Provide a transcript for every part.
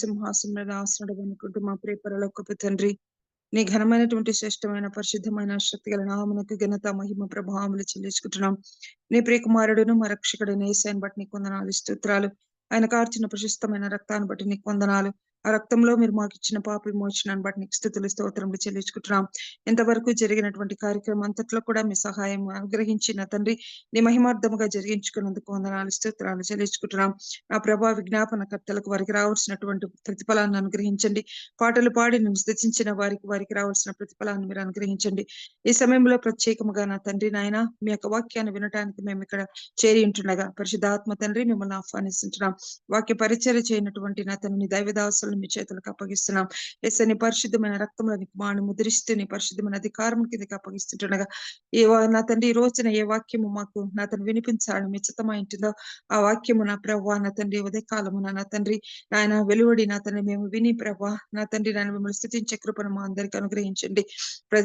సింహాసనం ఆసనుడనుకుంటూ మా ప్రియ పరలోకపు తండ్రి, నీ ఘనమైనటువంటి శ్రేష్టమైన పరిశుద్ధమైన శక్తిగల నామమునకు ఘనత మహిమ ప్రభావములు చెల్లించుకుంటున్నాం. నీ ప్రియకుమారుడును మా రక్షకుడైన యేసయ్యను బట్టి నీకు వందనాలు స్తోత్రాలు. ఆయన కార్చిన ప్రశస్తమైన రక్తాన్ని బట్టి నీకు వందనాలు. ఆ రక్తంలో మీరు మాకు ఇచ్చిన పాప విమోచనాన్ని బట్టి నీకు స్తుతులు స్తోత్రములు చెల్లించుకుంటున్నాం. ఇంతవరకు జరిగినటువంటి కార్యక్రమం అంతట్లో కూడా మీ సహాయం అనుగ్రహించిన తండ్రి, నీ మహిమార్థముగా జరిగించుకున్నందుకు వందనాలు స్తోత్రాలు చెల్లించుకుంటున్నాం. నా ప్రభా విజ్ఞాపనకర్తలకు వారికి రావాల్సినటువంటి ప్రతిఫలాన్ని అనుగ్రహించండి. పాటలు పాడి నేను స్తుతించిన వారికి రావాల్సిన ప్రతిఫలాన్ని మీరు అనుగ్రహించండి. ఈ సమయంలో ప్రత్యేకముగా నా తండ్రి నాయన మీ యొక్క వాక్యాన్ని వినటానికి మేము ఇక్కడ చేరి ఉంటుండగా పరిశుద్ధాత్మ తండ్రి మిమ్మల్ని ఆహ్వానిస్తుంటున్నాం. వాక్య పరిచర్య చేయనటువంటి నా తండ్రి దైవదాసులను మీ చేతులకు అప్పగిస్తున్నాం. నీ పరిశుద్ధమైన రక్తంలో మాను ముద్రిస్తూ నీ పరిశుద్ధమైన అధికారం కిందకి అప్పగిస్తుంటుండగా నా తండ్రి ఈ రోజున ఏ వాక్యము మాకు నా తండ్రి వినిపించాలని మీ చిత్తమై ఉంటుందో ఆ వాక్యము నా ప్రభా నా తండ్రి ఉదయ కాలమున నా తండ్రి నాయన వెలువడి నా తండ్రి మేము విని ప్రభా నా తండ్రి నాయన మిమ్మల్ని స్తుతించే కృపను మా అందరికీ అనుగ్రహించండి.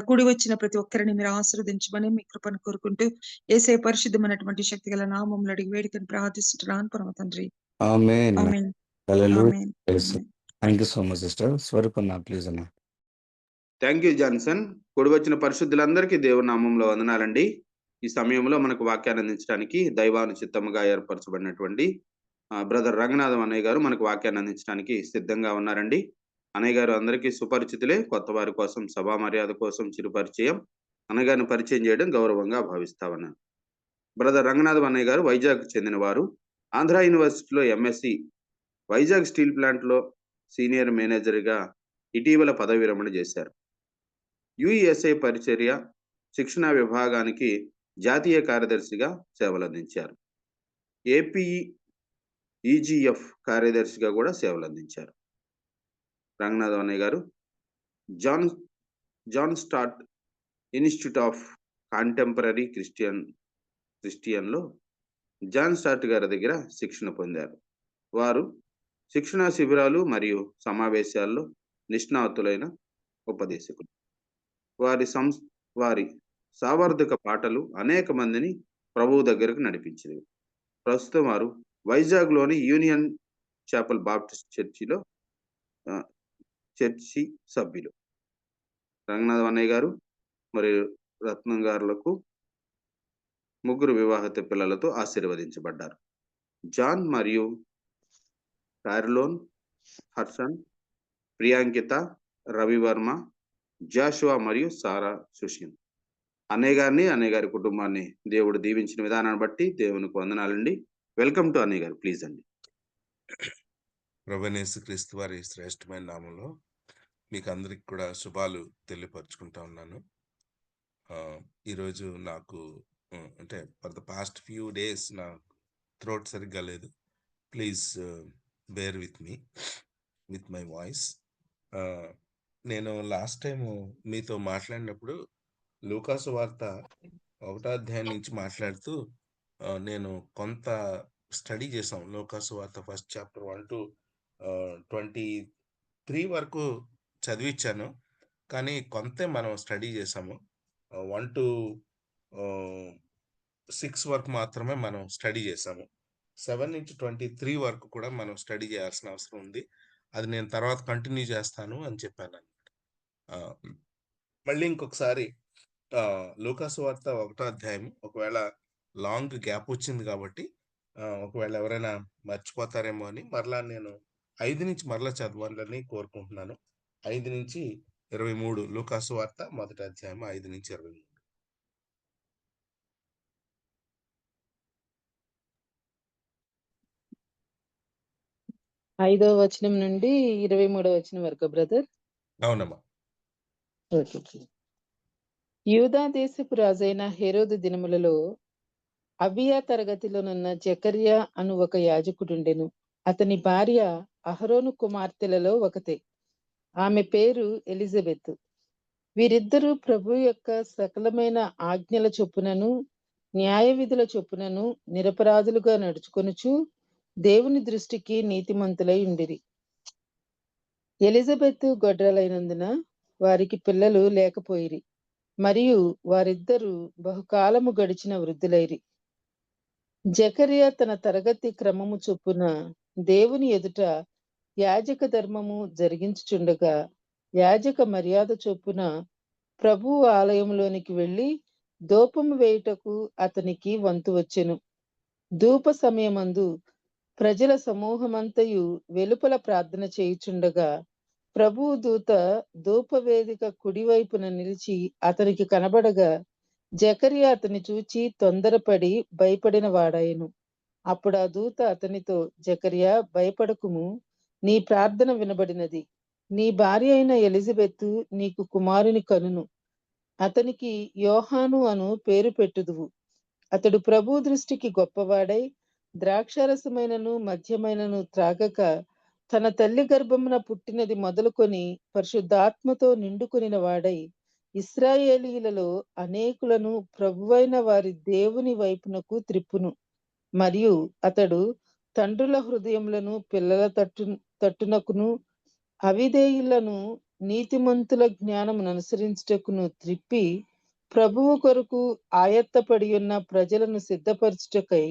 కూడి వచ్చిన ప్రతి ఒక్కరిని మీరు ఆశీర్వదించమని మీ కృపను కోరుకుంటూ యేసే పరిశుద్ధమైనటువంటి శక్తి గల నామములో అడిగి వేడుకని ప్రార్థిస్తున్నాను పరమ తండ్రి. ఆమేన్. ఆమేన్. హల్లెలూయా. ఆమేన్. ఆమేన్. Thank you so much sister. స్వరూపన్న ప్లీజ్ అన్న. Thank you Johnson. కూడి వచ్చిన పరిశుద్ధులందరికీ దేవుని నామంలో వందనాలండి. ఈ సమయంలో మనకు వాక్యాన్ని అందించడానికి దైవానుచిత్తముగా ఏర్పరచబడినటువంటి బ్రదర్ రంగనాథం అన్నయ్య గారు మనకు వాక్యాన్ని అందించడానికి సిద్ధంగా ఉన్నారండి. అన్నయ్య గారు అందరికీ సుపరిచితులే. కొత్త వారి కోసం సభా మర్యాద కోసం చిరు పరిచయం. అన్నయ్య గారిని పరిచయం చేయడం గౌరవంగా భావిస్తా ఉన్నాను. బ్రదర్ రంగనాథం అన్నయ్య గారు వైజాగ్ చెందినవారు. ఆంధ్ర యూనివర్సిటీలో ఎంఎస్సి, వైజాగ్ స్టీల్ ప్లాంట్ లో సీనియర్ మేనేజర్గా ఇటీవల పదవి విరమణ చేశారు. యుఎస్ఏ పరిచర్య శిక్షణ విభాగానికి జాతీయ కార్యదర్శిగా సేవలందించారు. ఏపీఈజీఎఫ్ కార్యదర్శిగా కూడా సేవలందించారు. రంగనాథం అన్నయ్య గారు John Stott Institute of Contemporary క్రిస్టియన్లో జాన్ స్టార్ట్ గారి దగ్గర శిక్షణ పొందారు. వారు శిక్షణా శిబిరాలు మరియు సమావేశాల్లో నిష్ణాతులైన ఉపదేశకులు. వారి సావర్ధక పాటలు అనేక మందిని ప్రభువు దగ్గరకు నడిపించినవి. ప్రస్తుతం వారు వైజాగ్లోని యూనియన్ చాపల్ బాప్టిస్ట్ చర్చి సభ్యులు. రంగనాథం అన్నయ్య గారు మరియు రత్నం గారులకు ముగ్గురు వివాహిత పిల్లలతో ఆశీర్వదించబడ్డారు. జాన్ మరియు కార్లోన్, హర్సన్, ప్రియాంకిత, రవివర్మ, జాషువా మరియు సారా సుషిన్. అన్నయ్య గారిని అన్నయ్య గారి కుటుంబాన్ని దేవుడు దీవించిన విధానాన్ని బట్టి దేవునికి వందనాలండి. వెల్కమ్ టు అన్నయ్య గారు, ప్లీజ్ అండి. ప్రభువైన యేసుక్రీస్తు వారి శ్రేష్టమైన నామంలో మీకు అందరికి కూడా శుభాలు తెలియపరుచుకుంటా ఉన్నాను. ఈరోజు నాకు అంటే for the past few days నా థ్రోట్ సరిగ్గా లేదు. Please bear with me with my voice. నేను లాస్ట్ టైం మీతో మాట్లాడినప్పుడు లూకాసు వార్త 1వ అధ్యాయం నుంచి మాట్లాడుతూ నేను కొంత స్టడీ చేసాం. లూకాసు వార్త ఫస్ట్ చాప్టర్ 1 to 23 వరకు చదివించాను, కానీ కొంతే మనం స్టడీ చేసాము. 1 to 6 వరకు మాత్రమే మనం స్టడీ చేసాము. 7 నుంచి 23 వరకు కూడా మనం స్టడీ చేయాల్సిన అవసరం ఉంది. అది నేను తర్వాత కంటిన్యూ చేస్తాను అని చెప్పాను అన్నమాట. మళ్ళీ ఇంకొకసారి లూకాసు వార్త 1వ అధ్యాయం, ఒకవేళ లాంగ్ గ్యాప్ వచ్చింది కాబట్టి ఒకవేళ ఎవరైనా మర్చిపోతారేమో అని మరలా నేను 5 నుంచి మరలా చదవాలని కోరుకుంటున్నాను. 5 నుంచి 23 లూకాసు వార్త 1వ అధ్యాయం 5 నుంచి 23. ఐదవ వచనం నుండి 23వ వచనం వరకు బ్రదర్. అవునమ్మా. యూదా దేశపు రాజైన హెరోదు దినములలో అబియా తరగతిలోనున్న జకర్యా అను ఒక యాజకుడుండెను. అతని భార్య అహరోను కుమార్తెలలో ఒకతే. ఆమె పేరు ఎలిజబెత్. వీరిద్దరూ ప్రభు యొక్క సకలమైన ఆజ్ఞల చొప్పునను న్యాయ విధుల చొప్పునను నిరపరాధులుగా నడుచుకొనుచు దేవుని దృష్టికి నీతిమంతులై ఉండిరి. ఎలిజబెత్ గొడ్రాలైనందున వారికి పిల్లలు లేకపోయిరి, మరియు వారిద్దరూ బహుకాలము గడిచిన వృద్ధులైరి. జకర్యా తన తరగతి క్రమము చొప్పున దేవుని ఎదుట యాజక ధర్మము జరిగించుచుండగా యాజక మర్యాద చొప్పున ప్రభువు ఆలయంలోనికి వెళ్లి ధూపము వేయుటకు అతనికి వంతు వచ్చెను. ధూప సమయమందు ప్రజల సమూహమంతయు వెలుపల ప్రార్థన చేయుచుండగా ప్రభువు దూత ధూపవేదిక కుడివైపున నిలిచి అతనికి కనబడగా జకరియా అతని చూచి తొందరపడి భయపడిన వాడాయెను. అప్పుడు ఆ దూత అతనితో, జకరియా, భయపడకుము, నీ ప్రార్థన వినబడినది. నీ భార్య అయిన ఎలిజబెతు నీకు కుమారుని కనును. అతనికి యోహాను అను పేరు పెట్టుదువు. అతడు ప్రభు దృష్టికి గొప్పవాడై ద్రాక్షారసమైనను మద్యమైనను త్రాగక తన తల్లి గర్భమున పుట్టినది మొదలుకొని పరిశుద్ధాత్మతో నిండుకొనిన వాడై ఇశ్రాయేలీయులలో అనేకులను ప్రభువైన వారి దేవుని వైపునకు త్రిప్పును. మరియు అతడు తండ్రుల హృదయములను పిల్లల తట్టునకును అవిధేయులను నీతిమంతుల జ్ఞానమును అనుసరించుటకును త్రిప్పి ప్రభువు కొరకు ఆయత్తపడి ఉన్న ప్రజలను సిద్ధపరచుటకై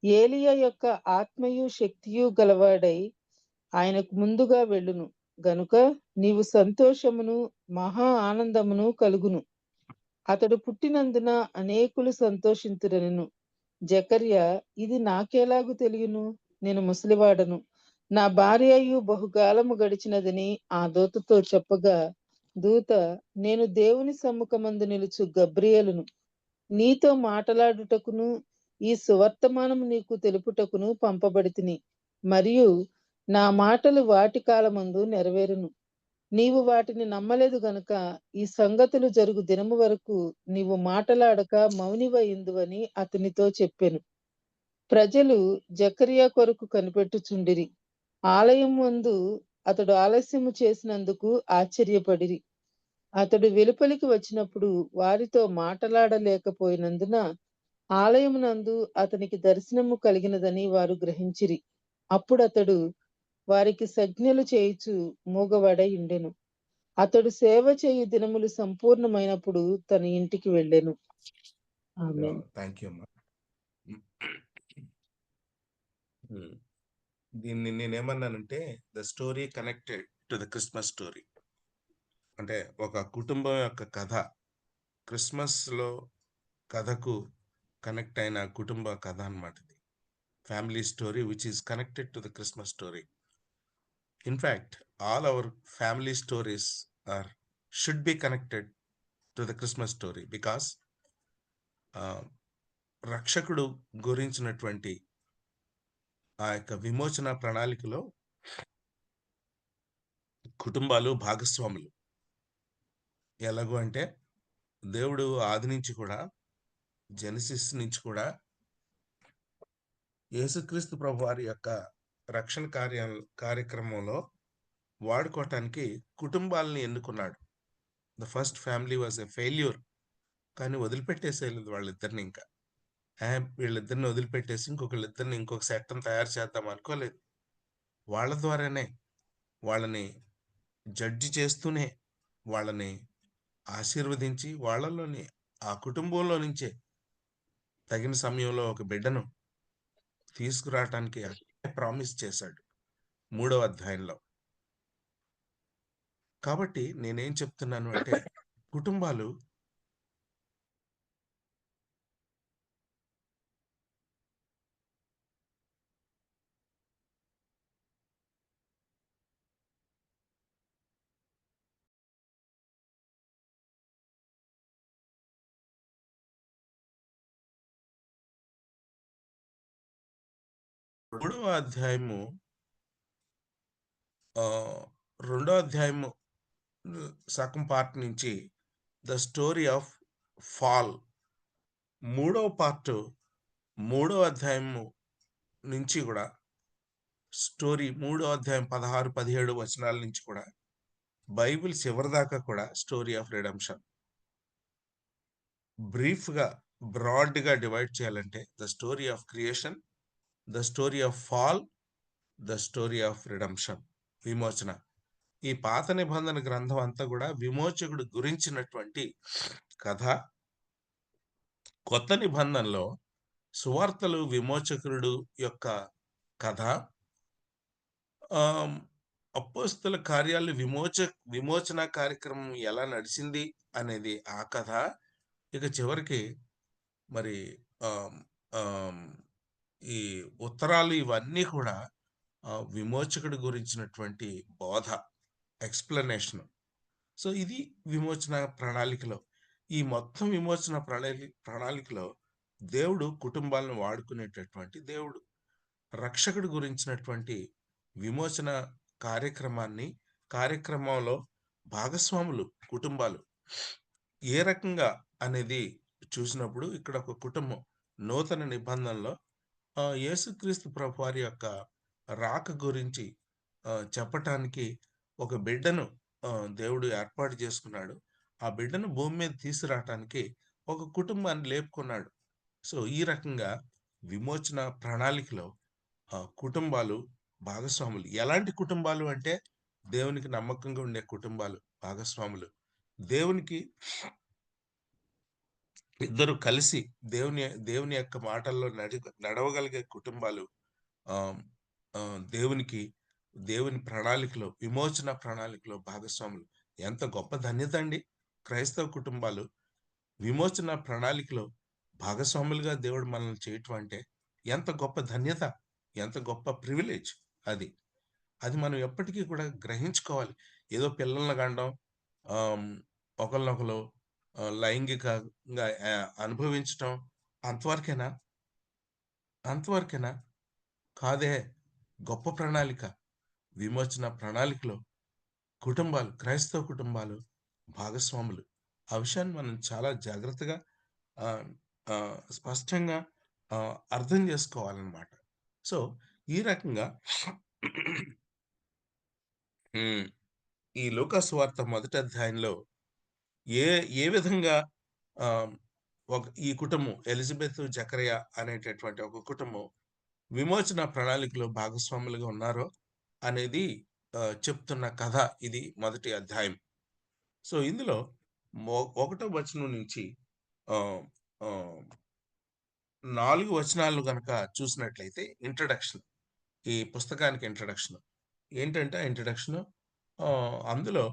ఏలియా యొక్క ఆత్మయు శక్తియు గలవాడై ఆయనకు ముందుగా వెళ్ళును. గనుక నీవు సంతోషమును మహా ఆనందమును కలుగును. అతడు పుట్టినందున అనేకులు సంతోషింతురనెను. జకర్యా, ఇది నాకెలాగు తెలియను? నేను ముసలివాడను, నా భార్యయు బహుకాలము గడిచినదని ఆ దూతతో చెప్పగా, దూత, నేను దేవుని సమ్ముఖమందు నిలుచు గబ్రియేలును, నీతో మాటలాడుటకును ఈ సువర్తమానము నీకు తెలుపుటకును పంపబడితిని. మరియు నా మాటలు వాటి కాలమందు నెరవేరును. నీవు వాటిని నమ్మలేదు గనుక ఈ సంగతులు జరుగు దినము వరకు నీవు మాటలాడక మౌనివైందువని అతనితో చెప్పెను. ప్రజలు జకరియా కొరకు కనిపెట్టుచుండిరి. ఆలయం ముందు అతడు ఆలస్యము చేసినందుకు ఆశ్చర్యపడిరి. అతడు వెలుపలికి వచ్చినప్పుడు వారితో మాటలాడలేకపోయినందున ఆలయమునందు అతనికి దర్శనము కలిగినదని వారు గ్రహించిరి. అప్పుడు అతడు వారికి సంజ్ఞలు చేయుచు మూగవాడై ఉండెను. అతడు సేవ చేయు దినములు సంపూర్ణమైనప్పుడు తన ఇంటికి వెళ్ళెను. ఆమేన్. థ్యాంక్ యూ అమ్మా. దీన్ని నేనేమన్నానంటే the story connected to the Christmas story. అంటే ఒక కుటుంబం యొక్క కథ క్రిస్మస్లో కథకు కనెక్ట్ అయిన కుటుంబ కథ అన్నమాట. ఇది family story which is connected to the Christmas story. In fact all our family stories are should be connected to the Christmas story because రక్షకుడు గురించినటువంటి ఆ యొక్క విమోచన ప్రణాళికలో కుటుంబాలు భాగస్వాములు. ఎలాగో అంటే దేవుడు ఆది నుంచి కూడా జెనసిస్ నుంచి కూడా యేసుక్రీస్తు ప్రభు వారి యొక్క రక్షణ కార్యక్రమంలో వాడుకోవటానికి కుటుంబాలని ఎన్నుకున్నాడు. The first family was a failure, కానీ వదిలిపెట్టేసేయలేదు వాళ్ళిద్దరిని. ఇంకా వీళ్ళిద్దరిని వదిలిపెట్టేసి ఇంకొకళ్ళిద్దరిని ఇంకొక సెట్ని తయారు చేద్దాం అనుకోలేదు. వాళ్ళ ద్వారానే వాళ్ళని జడ్జి చేస్తూనే వాళ్ళని ఆశీర్వదించి వాళ్ళలోని ఆ కుటుంబంలో నుంచే తగిన సమయంలో ఒక బిడ్డను తీసుకురావటానికి ప్రామిస్ చేశాడు 3వ అధ్యాయంలో. కాబట్టి నేనేం చెప్తున్నాను అంటే కుటుంబాలు మూడవ అధ్యాయము 2వ అధ్యాయము సగం పార్ట్ నుంచి ద స్టోరీ ఆఫ్ ఫాల్, 3వ పార్ట్ 3వ అధ్యాయము నుంచి కూడా స్టోరీ 3వ అధ్యాయం 16-17 వచనాల నుంచి కూడా బైబిల్ చివరిదాకా కూడా స్టోరీ ఆఫ్ రిడెంప్షన్. బ్రీఫ్గా బ్రాడ్గా డివైడ్ చేయాలంటే the story of creation, the story of fall, the story of redemption, విమోచన. ఈ పాత నిబంధన గ్రంథం అంతా కూడా విమోచకుడు గురించినటువంటి కథ. కొత్త నిబంధనలో సువార్తలు విమోచకుడు యొక్క కథ. అపోస్తల కార్యాలు విమోచన కార్యక్రమం ఎలా నడిచింది అనేది ఆ కథ. ఇక చివరికి మరి ఆమ్, ఆమ్, ఈ ఉత్తరాలు ఇవన్నీ కూడా విమోచకుడి గురించినటువంటి బోధ, ఎక్స్ప్లెనేషన్. సో ఇది విమోచన ప్రణాళికలో, ఈ మొత్తం విమోచన ప్రణాళికలో దేవుడు కుటుంబాలను వాడుకునేటటువంటి దేవుడు. రక్షకుడి గురించినటువంటి విమోచన కార్యక్రమంలో భాగస్వాములు కుటుంబాలు ఏ రకంగా అనేది చూసినప్పుడు, ఇక్కడ ఒక కుటుంబం నూతన నిబంధనలో యేసుక్రీస్తు ప్రభు వారి యొక్క రాక గురించి చెప్పటానికి ఒక బిడ్డను దేవుడు ఏర్పాటు చేసుకున్నాడు. ఆ బిడ్డను భూమి మీద తీసుకురావటానికి ఒక కుటుంబాన్ని లేపుకున్నాడు. సో ఈ రకంగా విమోచన ప్రణాళికలో కుటుంబాలు భాగస్వాములు. ఎలాంటి కుటుంబాలు అంటే దేవునికి నమ్మకంగా ఉండే కుటుంబాలు భాగస్వాములు. దేవునికి ఇద్దరు కలిసి దేవుని యొక్క మాటల్లో నడవగలిగే కుటుంబాలు దేవుని ప్రణాళికలో, విమోచన ప్రణాళికలో భాగస్వాములు. ఎంత గొప్ప ధన్యత అండి! క్రైస్తవ కుటుంబాలు విమోచన ప్రణాళికలో భాగస్వాములుగా దేవుడు మనల్ని చేయటం అంటే ఎంత గొప్ప ధన్యత, ఎంత గొప్ప ప్రివిలేజ్ అది. మనం ఎప్పటికీ కూడా గ్రహించుకోవాలి. ఏదో పిల్లల్ని కండం, ఒకరినొకరు లైంగికంగా అనుభవించటం అంతవరకేనా? కాదే. గొప్ప ప్రణాళిక, విమోచన ప్రణాళికలో కుటుంబాలు, క్రైస్తవ కుటుంబాలు భాగస్వాములు. ఆ విషయాన్ని మనం చాలా జాగ్రత్తగా స్పష్టంగా అర్థం చేసుకోవాలన్నమాట. సో ఈ రకంగా ఈ లూకా సువార్త మొదటి అధ్యాయంలో ఏ విధంగా ఈ కుటుంబం, ఎలిజబెత్, జకరియా అనేటటువంటి ఒక కుటుంబం విమోచన ప్రణాళికలో భాగస్వాములుగా ఉన్నారో అనేది చెప్తున్న కథ ఇది మొదటి అధ్యాయం. సో ఇందులో 1వ వచనం నుంచి 4 వచనాలు కనుక చూసినట్లయితే ఇంట్రడక్షన్, ఈ పుస్తకానికి ఇంట్రడక్షన్ ఏంటంటే, ఆ ఇంట్రడక్షన్ అందులో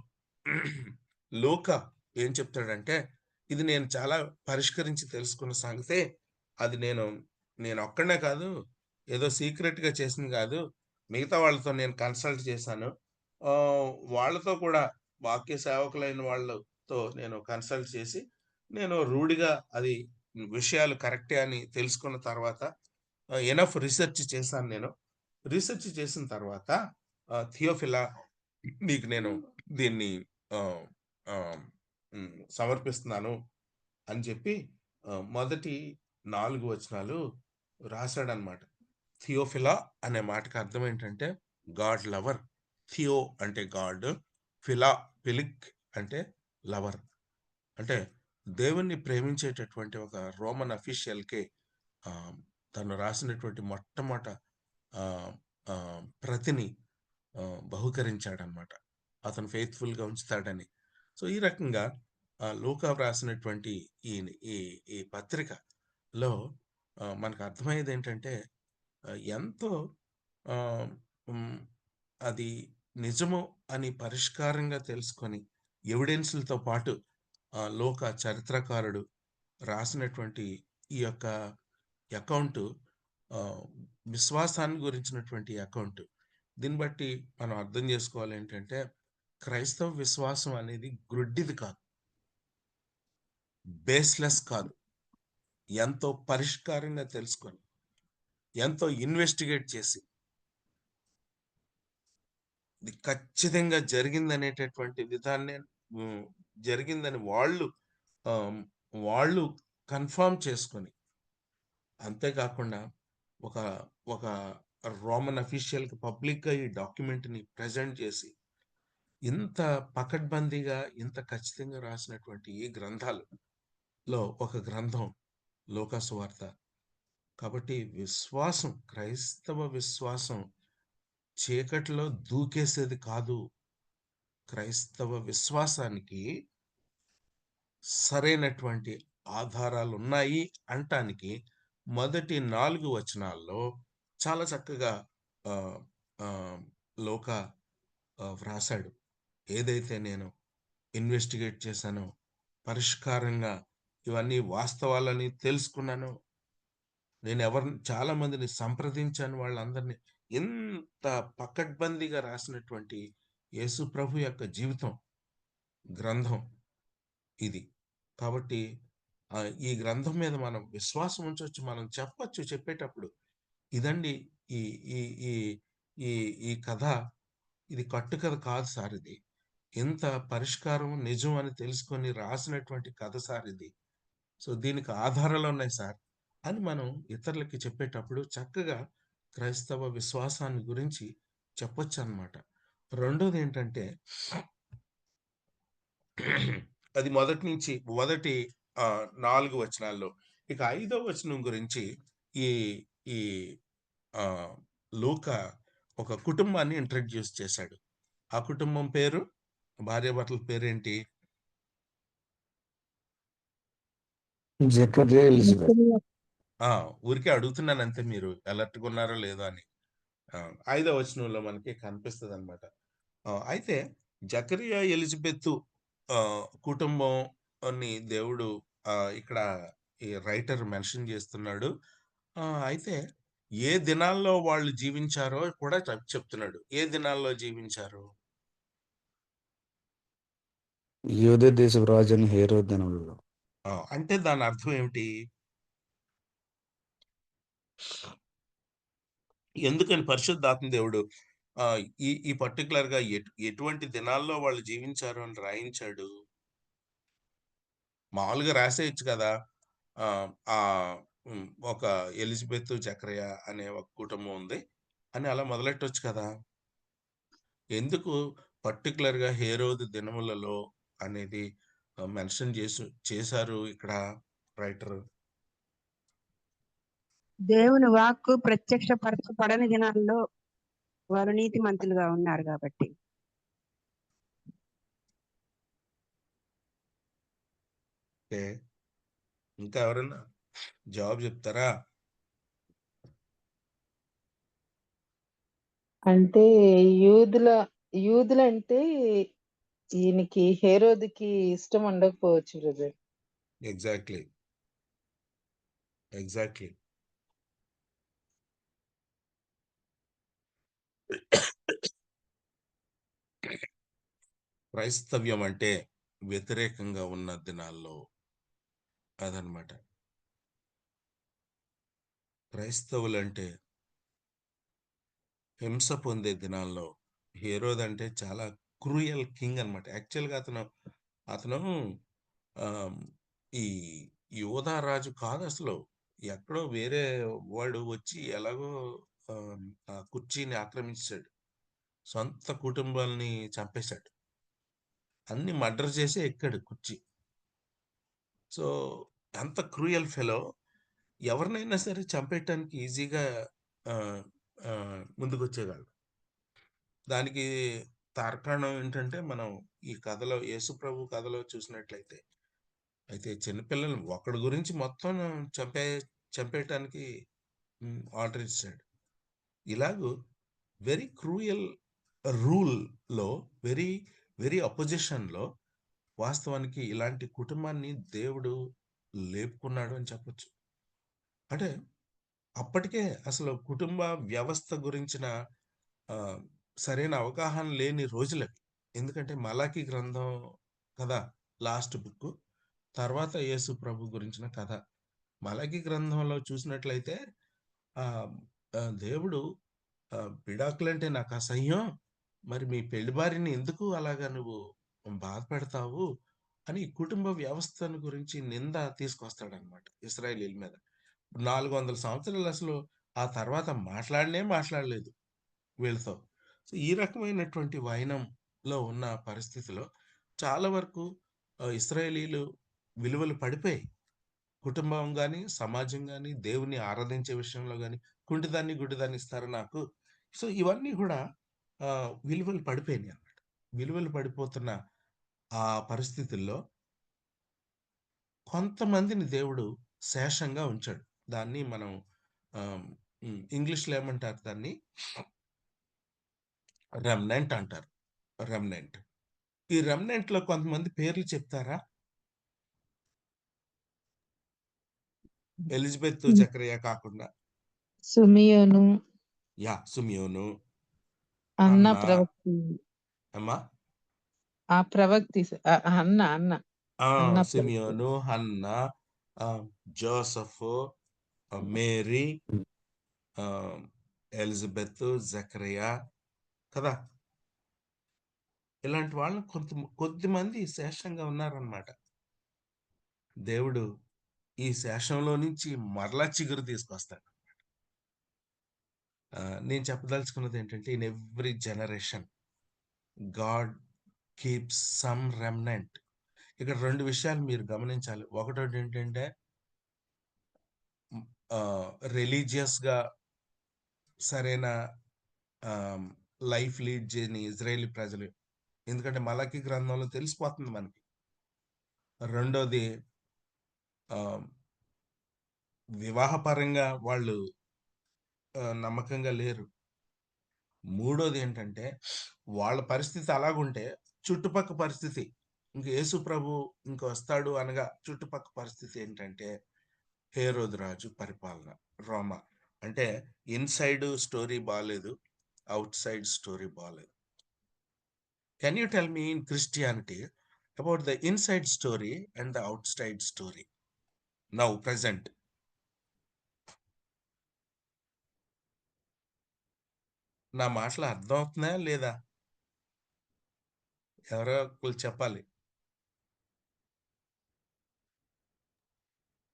లూకా ఏం చెప్తాడంటే, ఇది నేను చాలా పరిష్కరించి తెలుసుకున్న సంగతే. అది నేను ఒక్కడనే కాదు, ఏదో సీక్రెట్గా చేసింది కాదు, మిగతా వాళ్ళతో నేను కన్సల్ట్ చేశాను. వాళ్ళతో కూడా, వాక్య సేవకులైన వాళ్ళతో నేను కన్సల్ట్ చేసి, నేను రూఢిగా అది విషయాలు కరెక్టే అని తెలుసుకున్న తర్వాత ఎనఫ్ రీసెర్చ్ చేశాను. నేను రీసెర్చ్ చేసిన తర్వాత థియోఫిలా, నీకు నేను దీన్ని సమర్పిస్తున్నాను అని చెప్పి మొదటి 4 వచనాలు రాశాడనమాట. థియోఫిలా అనే మాటకి అర్థం ఏంటంటే గాడ్ లవర్. థియో అంటే గాడ్, ఫిలిక్ అంటే లవర్. అంటే దేవుణ్ణి ప్రేమించేటటువంటి ఒక రోమన్ అఫీషియల్కే తను రాసినటువంటి మొట్టమొదట ప్రతిని బహుకరించాడనమాట, అతను ఫెయిత్ఫుల్గా ఉంచుతాడని. సో ఈ రకంగా లూకా రాసినటువంటి ఈ పత్రికలో మనకు అర్థమయ్యేది ఏంటంటే, ఎంతో అది నిజము అని పరిష్కారంగా తెలుసుకొని ఎవిడెన్స్లతో పాటు లోక చరిత్రకారుడు రాసినటువంటి ఈ యొక్క అకౌంట్ విశ్వాసాన్ని గురించినటువంటి అకౌంట్. దీన్ని బట్టి మనం అర్థం చేసుకోవాలి ఏంటంటే, క్రైస్తవ విశ్వాసం అనేది గ్రుడ్డిది కాదు, బేస్లెస్ కాదు. ఎంతో పరిష్కారంగా తెలుసుకొని, ఎంతో ఇన్వెస్టిగేట్ చేసి, ఇది ఖచ్చితంగా జరిగిందనేటటువంటి విధాన్ని జరిగిందని వాళ్ళు కన్ఫర్మ్ చేసుకొని, అంతేకాకుండా ఒక రోమన్ అఫీషియల్కి పబ్లిక్గా ఈ డాక్యుమెంట్ని ప్రజెంట్ చేసి, ఇంత పకడ్బందీగా, ఇంత ఖచ్చితంగా రాసినటువంటి ఈ గ్రంథాలలో ఒక గ్రంథం లూకా సువార్త. కాబట్టి విశ్వాసం, క్రైస్తవ విశ్వాసం చీకటిలో దూకేసేది కాదు. క్రైస్తవ విశ్వాసానికి సరైనటువంటి ఆధారాలు ఉన్నాయి అంటానికి మొదటి 4 వచనాల్లో చాలా చక్కగా లూకా వ్రాసాడు. ఏదైతే నేను ఇన్వెస్టిగేట్ చేశానో, పరిష్కారంగా ఇవన్నీ వాస్తవాలని తెలుసుకున్నానో, నేను చాలా మందిని సంప్రదించాను, వాళ్ళందరినీ. ఎంత పకడ్బందీగా రాసినటువంటి యేసు ప్రభు యొక్క జీవితం గ్రంథం ఇది. కాబట్టి ఈ గ్రంథం మీద మనం విశ్వాసం ఉంచొచ్చు. మనం చెప్పొచ్చు చెప్పేటప్పుడు, ఇదండి ఈ ఈ ఈ ఈ ఈ కథ, ఇది కట్టుకథ కాదు సార్ ఇది. ఇంత పరిష్కారం నిజం అని తెలుసుకొని రాసినటువంటి కథ సార్ ఇది. సో దీనికి ఆధారాలు ఉన్నాయి సార్ అని మనం ఇతరులకి చెప్పేటప్పుడు చక్కగా క్రైస్తవ విశ్వాసాన్ని గురించి చెప్పొచ్చు అన్నమాట. రెండోది ఏంటంటే, అది మొదటి 4 వచనాల్లో. ఇక 5వ వచనం గురించి ఈ ఈ లూకా ఒక కుటుంబాన్ని ఇంట్రడ్యూస్ చేశాడు. ఆ కుటుంబం పేరు, భార్యాభర్తల పేరేంటి? జకర్యా, ఎలిజబెత్. ఊరికే అడుగుతున్నాను అంతే, మీరు అలర్ట్గా ఉన్నారో లేదో అని. 5వ వచనంలో మనకి కనిపిస్తుంది అనమాట. అయితే జకరియా, ఎలిజబెత్ కుటుంబాన్ని దేవుడు ఇక్కడ ఈ రైటర్ మెన్షన్ చేస్తున్నాడు. అయితే ఏ దినాల్లో వాళ్ళు జీవించారో కూడా చెప్తున్నాడు. ఏ దినాల్లో జీవించారు? యూద దేశపు రాజైన హేరోదు దినములలో. అంటే దాని అర్థం ఏమిటి? ఎందుకని పరిశుద్ధాత్మ దేవుడు ఈ పర్టికులర్ గా ఎటువంటి దినాల్లో వాళ్ళు జీవించారు అని రాయించాడు? మామూలుగా రాసేయచ్చు కదా. ఒక ఎలిజబెత్, జకరియా అనే ఒక కుటుంబం ఉంది అని అలా మొదలెట్టొచ్చు కదా. ఎందుకు పర్టికులర్ గా హేరోదు దినములలో అనేది మెన్షన్ చేశారు ఇక్కడ రైటర్? దేవుని వాక్కు ప్రత్యక్షపరచబడని దినాల్లో వారు నీతిమంతులుగా ఉన్నారు కాబట్టి. ఇంకా ఎవరైనా జవాబు చెప్తారా? అంటే యూదులంటే ఈయనకి హేరోదుకి ఇష్టం ఉండకపోవచ్చు బ్రదర్. ఎగ్జాక్ట్లీ. క్రైస్తవ్యం అంటే వ్యతిరేకంగా ఉన్న దినాల్లో అదనమాట. క్రైస్తవులంటే హింస పొందే దినాల్లో హేరోద్ అంటే చాలా క్రూయల్ కింగ్ అనమాట. యాక్చువల్గా అతను ఈ యోధా రాజు కాదు అసలు. ఎక్కడో వేరే వాడు వచ్చి ఎలాగో ఆ కుర్చీని ఆక్రమించాడు, సొంత కుటుంబాలని చంపేశాడు, అన్ని మర్డర్ చేసి ఎక్కాడు కుర్చీ. సో అంత క్రూయల్ ఫెలో. ఎవరినైనా సరే చంపేయటానికి ఈజీగా ముందుకు వచ్చేవాళ్ళు. దానికి తార్కాణం ఏంటంటే, మనం ఈ కథలో యేసు ప్రభు కథలో చూసినట్లయితే, అయితే చిన్నపిల్లలు ఒకడి గురించి మొత్తం చంపేయటానికి ఆర్డర్ ఇచ్చాడు. ఇలాగూ వెరీ క్రూయల్ రూల్లో, వెరీ వెరీ అపోజిషన్లో వాస్తవానికి ఇలాంటి కుటుంబాన్ని దేవుడు లేపుకున్నాడు అని చెప్పొచ్చు. అంటే అప్పటికే అసలు కుటుంబ వ్యవస్థ గురించిన సరైన అవగాహన లేని రోజులవి. ఎందుకంటే మలాకి గ్రంథం కదా లాస్ట్ బుక్, తర్వాత యేసు ప్రభు గురించిన కథ. మలాకి గ్రంథంలో చూసినట్లయితే దేవుడు పిడాకులంటే నాకు అసహ్యం, మరి మీ పెళ్లి భార్యని ఎందుకు అలాగా నువ్వు బాధపెడతావు అని కుటుంబ వ్యవస్థను గురించి నింద తీసుకొస్తాడనమాట ఇశ్రాయేలీల మీద. 400 సంవత్సరాలు అసలు ఆ తర్వాత మాట్లాడలేదు వీళ్ళతో. సో ఈ రకమైనటువంటి వైనంలో ఉన్న పరిస్థితిలో చాలా వరకు ఇశ్రాయేలీలు విలువలు పడిపోయాయి. కుటుంబం కానీ, సమాజం కానీ, దేవుని ఆరాధించే విషయంలో కానీ, కుంటిదాన్ని గుడ్డిదాన్ని ఇస్తారు నాకు. సో ఇవన్నీ కూడా విలువలు పడిపోయినాయి అన్నమాట. విలువలు పడిపోతున్న ఆ పరిస్థితుల్లో కొంతమందిని దేవుడు శేషంగా ఉంచాడు. దాన్ని మనం ఇంగ్లీష్లో ఏమంటారు, దాన్ని రెమ్నెంట్ అంటారు. రెమ్నెంట్. ఈ రెమ్నెంట్ లో కొంతమంది పేర్లు చెప్తారా? ఎలిజబెత్, జకరియా కాకుండా. సుమియోను, సుమియోను, అన్న అన్న, ప్రవక్తి, అమ్మా ఆ ప్రవక్తి అన్న అన్న అన్న ప్రవక్తి. Simeon, Hannah, Joseph, Mary, Elizabeth, Zechariah కదా. ఇలాంటి వాళ్ళు కొద్దిమంది శేషంగా ఉన్నారన్నమాట. దేవుడు ఈ శేషంలో నుంచి మరలా చిగురు తీసుకొస్తాడు. నేను చెప్పదలుచుకున్నది ఏంటంటే, in every generation God keeps some remnant. ఇక్కడ 2 విషయాలు మీరు గమనించాలి. ఒకటోటి ఏంటంటే, రిలీజియస్ గా సరైన లైఫ్ లీడ్ చేయని ఇజ్రాయేలీ ప్రజలు, ఎందుకంటే మలకి గ్రంథంలో తెలిసిపోతుంది మనకి. రెండోది వివాహపరంగా వాళ్ళు నమ్మకంగా లేరు. మూడోది ఏంటంటే, వాళ్ళ పరిస్థితి అలాగుంటే చుట్టుపక్క పరిస్థితి, ఇంక యేసు ప్రభు ఇంక వస్తాడు అనగా చుట్టుపక్క పరిస్థితి ఏంటంటే హేరోదు రాజు పరిపాలన, రోమా. అంటే ఇన్సైడ్ స్టోరీ బాగాలేదు, అవుట్ సైడ్ స్టోరీ బాగాలేదు. Can you tell me in Christianity about the inside story and the out side story now present? నా మాటలు అర్థం అవుతున్నాయా లేదా? ఎవరో ఒకరు చెప్పాలి.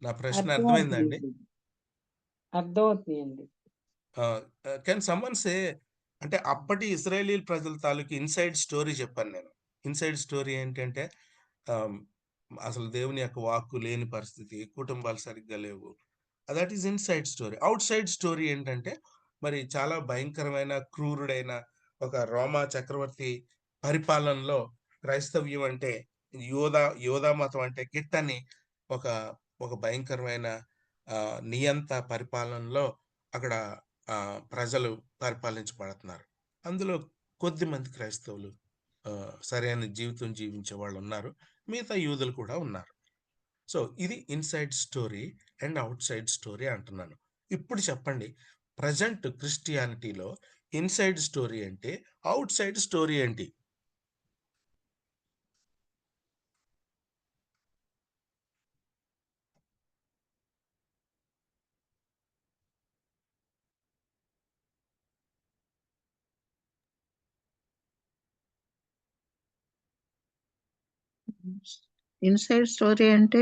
నా ప్రశ్న అర్థమైందండి? అర్థమవుతుందండి. కెన్ సమ్మన్ సే, అంటే అప్పటి ఇజ్రాయేలీ ప్రజల తాలూకు ఇన్సైడ్ స్టోరీ చెప్పాను నేను. ఇన్సైడ్ స్టోరీ ఏంటంటే, అసలు దేవుని యొక్క వాక్కు లేని పరిస్థితి, కుటుంబాలు సరిగ్గా లేవు. That is inside story. Out side story ఏంటంటే, మరి చాలా భయంకరమైన క్రూరుడైన ఒక రోమా చక్రవర్తి పరిపాలనలో క్రైస్తవ్యం అంటే, యోధా మతం అంటే గిట్టని ఒక ఒక భయంకరమైన నియంత పరిపాలనలో అక్కడ ప్రజలు పరిపాలించబడుతున్నారు. అందులో కొద్దిమంది క్రైస్తవులు సరైన జీవితం జీవించే వాళ్ళు ఉన్నారు, మిగతా యూదులు కూడా ఉన్నారు. సో ఇది inside story and out side story అంటున్నాను. ఇప్పుడు చెప్పండి, ప్రజెంట్ క్రిస్టియానిటీలో ఇన్సైడ్ స్టోరీ అంటే, అవుట్ సైడ్ స్టోరీ ఏంటి? ఇన్సైడ్ స్టోరీ అంటే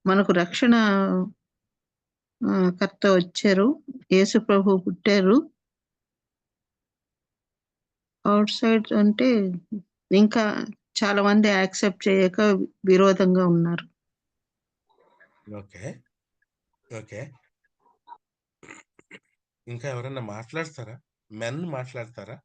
మనకు రక్షణ కర్త వచ్చారు, యేసు ప్రభు పుట్టారు. అవుట్ సైడ్ అంటే ఇంకా చాలా మంది యాక్సెప్ట్ చేయక విరోధంగా ఉన్నారు. Okay, okay. ఇంకా ఎవరైనా మాట్లాడతారా? మెన్ మాట్లాడతారా?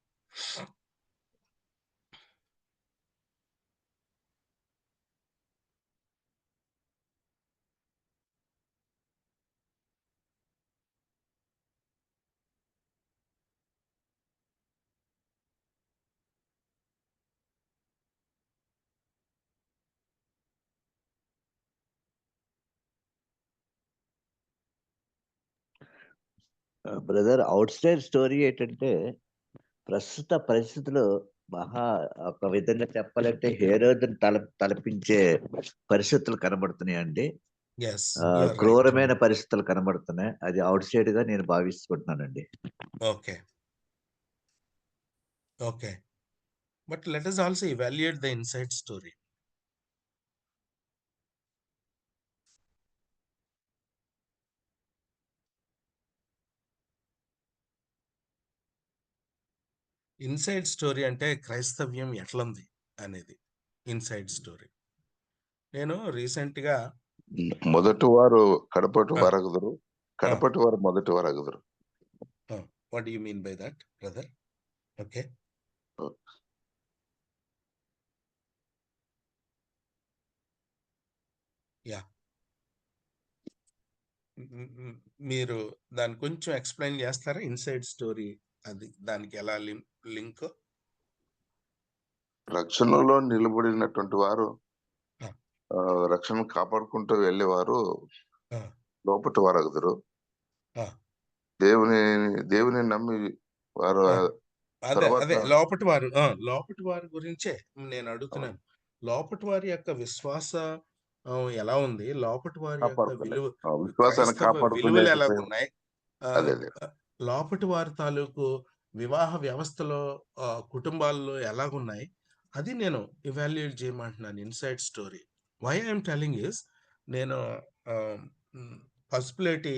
బ్రదర్, అవుట్ సైడ్ స్టోరీ ఏంటంటే, ప్రస్తుత పరిస్థితుల్లో ఒక విధంగా చెప్పాలంటే హేరోదుని తలపించే పరిస్థితులు కనబడుతున్నాయండి. క్రూరమైన పరిస్థితులు కనబడుతున్నాయి. అది అవుట్ సైడ్ గా నేను భావిస్తున్నానండి. Okay, okay. But let us also evaluate the inside story. Inside story అంటే క్రైస్తవ్యం ఎట్లుంది అనేది ఇన్సైడ్ స్టోరీ. నేను రీసెంట్ గా మొదటి వారు కడపటి వారగుదురు, కడపటి వారు మొదటి వారగుదురు. What do you mean by that, brother? Okay, yeah. మీరు దాన్ని కొంచెం ఎక్స్ప్లెయిన్ చేస్తారా? ఇన్సైడ్ స్టోరీ అది దానికి ఎలా లింక్? రక్షణలో నిలబడినటువంటి వారు ఆ, రక్షణ కాపాడుకుంటూ వెళ్ళేవారు ఆ, లోపటి వారగుదురు. ఆ, దేవుని నమ్మి వారు ఆ. అదే తర్వాత అదే లోపటి వారి గురించే నేను అడుగుతున్నాను. లోపటి వారి యొక్క విశ్వాస ఎలా ఉంది? లోపటి వారి యొక్క కాపాడుకోలేదు. విశ్వాసాన్ని క్రైస్తవ విలువలు కాపాడుకునే ఎలాగున్నాయి? ఆ, అదే అదే ఆ, లోపటి వారి తాలూకు వివాహ వ్యవస్థలో కుటుంబాల్లో ఎలాగున్నాయి అది నేను ఇవాల్యుయేట్ చేయమంటున్నాను. Inside story why I'm telling is, నేను పసుపులేటి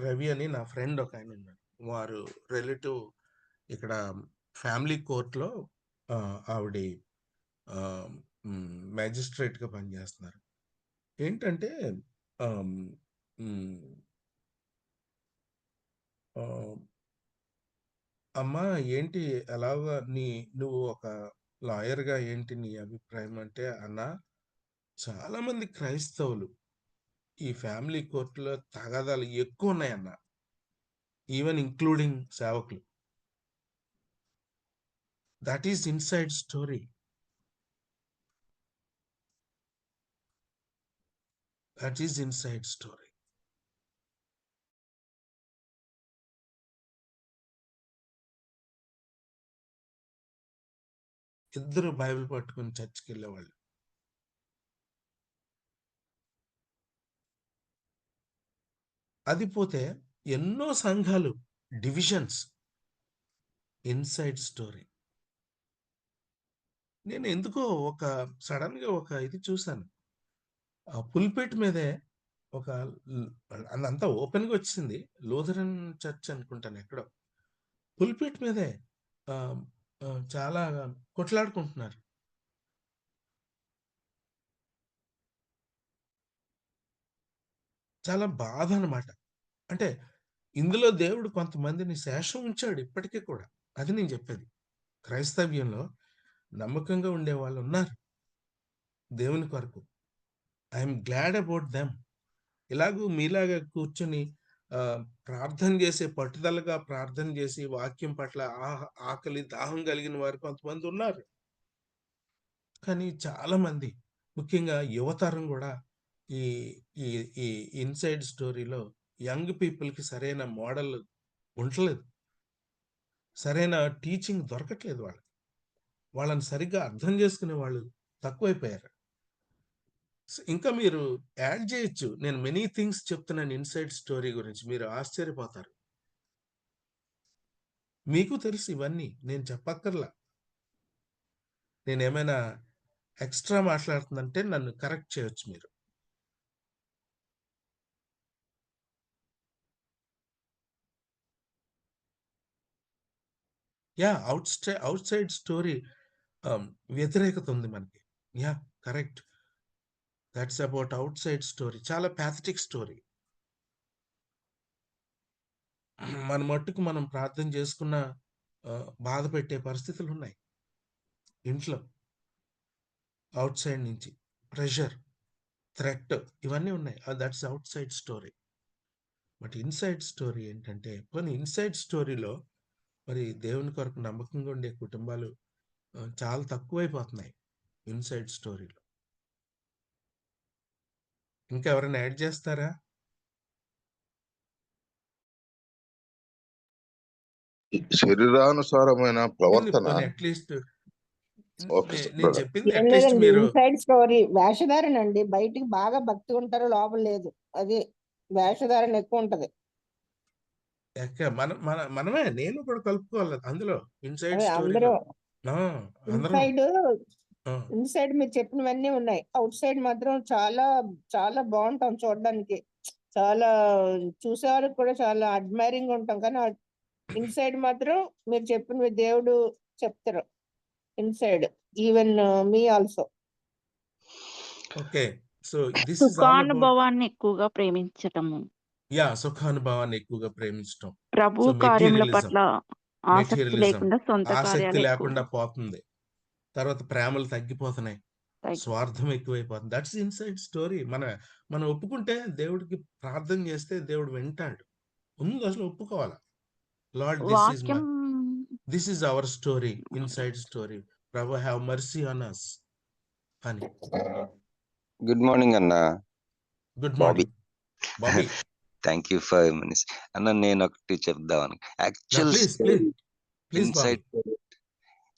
రవి అని నా ఫ్రెండ్ ఒక ఆయన ఉన్నారు. వారు రిలేటివ్ ఇక్కడ ఫ్యామిలీ కోర్టులో ఆవిడ మ్యాజిస్ట్రేట్గా పనిచేస్తున్నారు. ఏంటంటే ఆమ్, మ్, ఆ, అమ్మా ఏంటి ఎలాగా నువ్వు ఒక లాయర్గా ఏంటి నీ అభిప్రాయం అంటే, అన్న చాలా మంది క్రైస్తవులు ఈ ఫ్యామిలీ కోర్టులో తగాదాలు ఎక్కువ ఉన్నాయన్న, ఈవెన్ ఇంక్లూడింగ్ సేవకులు. That is inside story. That is inside story. ఇద్దరు బైబిల్ పట్టుకుని చర్చికి వెళ్ళేవాళ్ళు. అది పోతే ఎన్నో సంఘాలు, డివిజన్స్, ఇన్సైడ్ స్టోరీ. నేను ఎందుకో సడన్ గా ఒక ఇది చూశాను. ఆ పుల్పిట్ మీదే ఒక అంతా ఓపెన్ గా వచ్చింది. లూథరన్ చర్చ్ అనుకుంటాను ఎక్కడో. పుల్పిట్ మీదే ఆ, చాలా కొట్లాడుకుంటున్నారు. చాలా బాధ అన్నమాట. అంటే ఇందులో దేవుడు కొంతమందిని శేషం ఉంచాడు ఇప్పటికీ కూడా. అది నేను చెప్పేది. క్రైస్తవ్యంలో నమ్మకంగా ఉండే వాళ్ళు ఉన్నారు దేవుని కొరకు. I'm glad about them. ఇలాగూ మీలాగా కూర్చుని ప్రార్థన చేసే, పట్టుదలగా ప్రార్థన చేసి వాక్యం పట్ల ఆకలి దాహం కలిగిన వారు కొంతమంది ఉన్నారు. కానీ చాలా మంది, ముఖ్యంగా యువతరం కూడా ఈ ఈ ఈ ఇన్సైడ్ స్టోరీలో యంగ్ పీపుల్కి సరైన మోడల్ ఉండలేదు, సరైన టీచింగ్ దొరకట్లేదు వాళ్ళకి. వాళ్ళని సరిగ్గా అర్థం చేసుకునే వాళ్ళు తక్కువైపోయారు. ఇంకా మీరు యాడ్ చేయొచ్చు. నేను మెనీ థింగ్స్ చెప్తున్నాను ఇన్సైడ్ స్టోరీ గురించి, మీరు ఆశ్చర్యపోతారు. మీకు తెలుసు ఇవన్నీ, నేను చెప్పక్కర్లా. నేనేమైనా ఎక్స్ట్రా మాట్లాడుతుందంటే నన్ను కరెక్ట్ చేయొచ్చు మీరు. యా, అవుట్ సైడ్ స్టోరీ వ్యతిరేకత ఉంది మనకి. Yeah, correct. That's about out side story. చాలా ప్యాథటిక్ స్టోరీ. మన మట్టుకు మనం ప్రార్థన చేసుకున్న బాధ పెట్టే పరిస్థితులు ఉన్నాయి ఇంట్లో. అవుట్ సైడ్ నుంచి ప్రెషర్, థ్రెట్, ఇవన్నీ ఉన్నాయి. That's out side story. But inside story ఏంటంటే, కొన్ని ఇన్సైడ్ స్టోరీలో మరి దేవుని కొరకు నమ్మకంగా ఉండే కుటుంబాలు చాలా తక్కువైపోతున్నాయి ఇన్సైడ్ స్టోరీలో. ఇంకా ఎవరైనా యాడ్ చేస్తారా? శరీరానుసారమైన ప్రవర్తన. అట్లీస్ట్ ఓకే నేను చెప్పింది ఏం అట్లీస్ట్ లేదండి, మీరు ఇన్సైడ్ స్టోరీ వేషధారణ అండి. బయటికి బాగా భక్తి ఉంటారు, లోపల లేదు. అది వేషధారణ ఎక్కువ ఉంటది. మనమే, నేను కూడా కలుపుకోవాలి అందులో. ఇన్సైడ్ అదే స్టోరీలో అందరూ అందరం. ఇన్సైడ్ మీరు చెప్పినవన్నీ ఉన్నాయి. అవుట్ సైడ్ మాత్రం చాలా చాలా బాగుంటాం చూడడానికి. చాలా చూసేవారికి కూడా చాలా అడ్మైరింగ్ ఉంటాం. కానీ ఇన్సైడ్ మాత్రం మీరు చెప్పినవి దేవుడు చెప్తారు. Inside even me also. Okay, so this is all about సుఖానుభవాన్ని ఎక్కువగా ప్రేమించటము, సుఖానుభవాన్ని ఎక్కువగా ప్రేమించటం. ప్రభు సో కార్యముల మెటీరియలిజం, పట్ల ఆసక్తి లేకుండా సొంత ఆసక్తి కార్యాలు లేకుండా ఎక్కువగా పోతుంది. తర్వాత ప్రేమలు తగ్గిపోతున్నాయి, స్వార్థం ఎక్కువైపోతుంది. That's inside story. మనం ఒప్పుకుంటే, దేవుడికి ప్రార్థన చేస్తే దేవుడు వింటాడు. ముందు అసలు ఒప్పుకోవాలి. లార్డ్, వాక్యం this is our story, inside story. Prabhu have mercy on us అని. గుడ్ మార్నింగ్ అన్న. Good Bobby. Morning Bobby. Thank you for minutes అన్న. నేను ఒకటి చెప్దామని, actual please please please Bobby.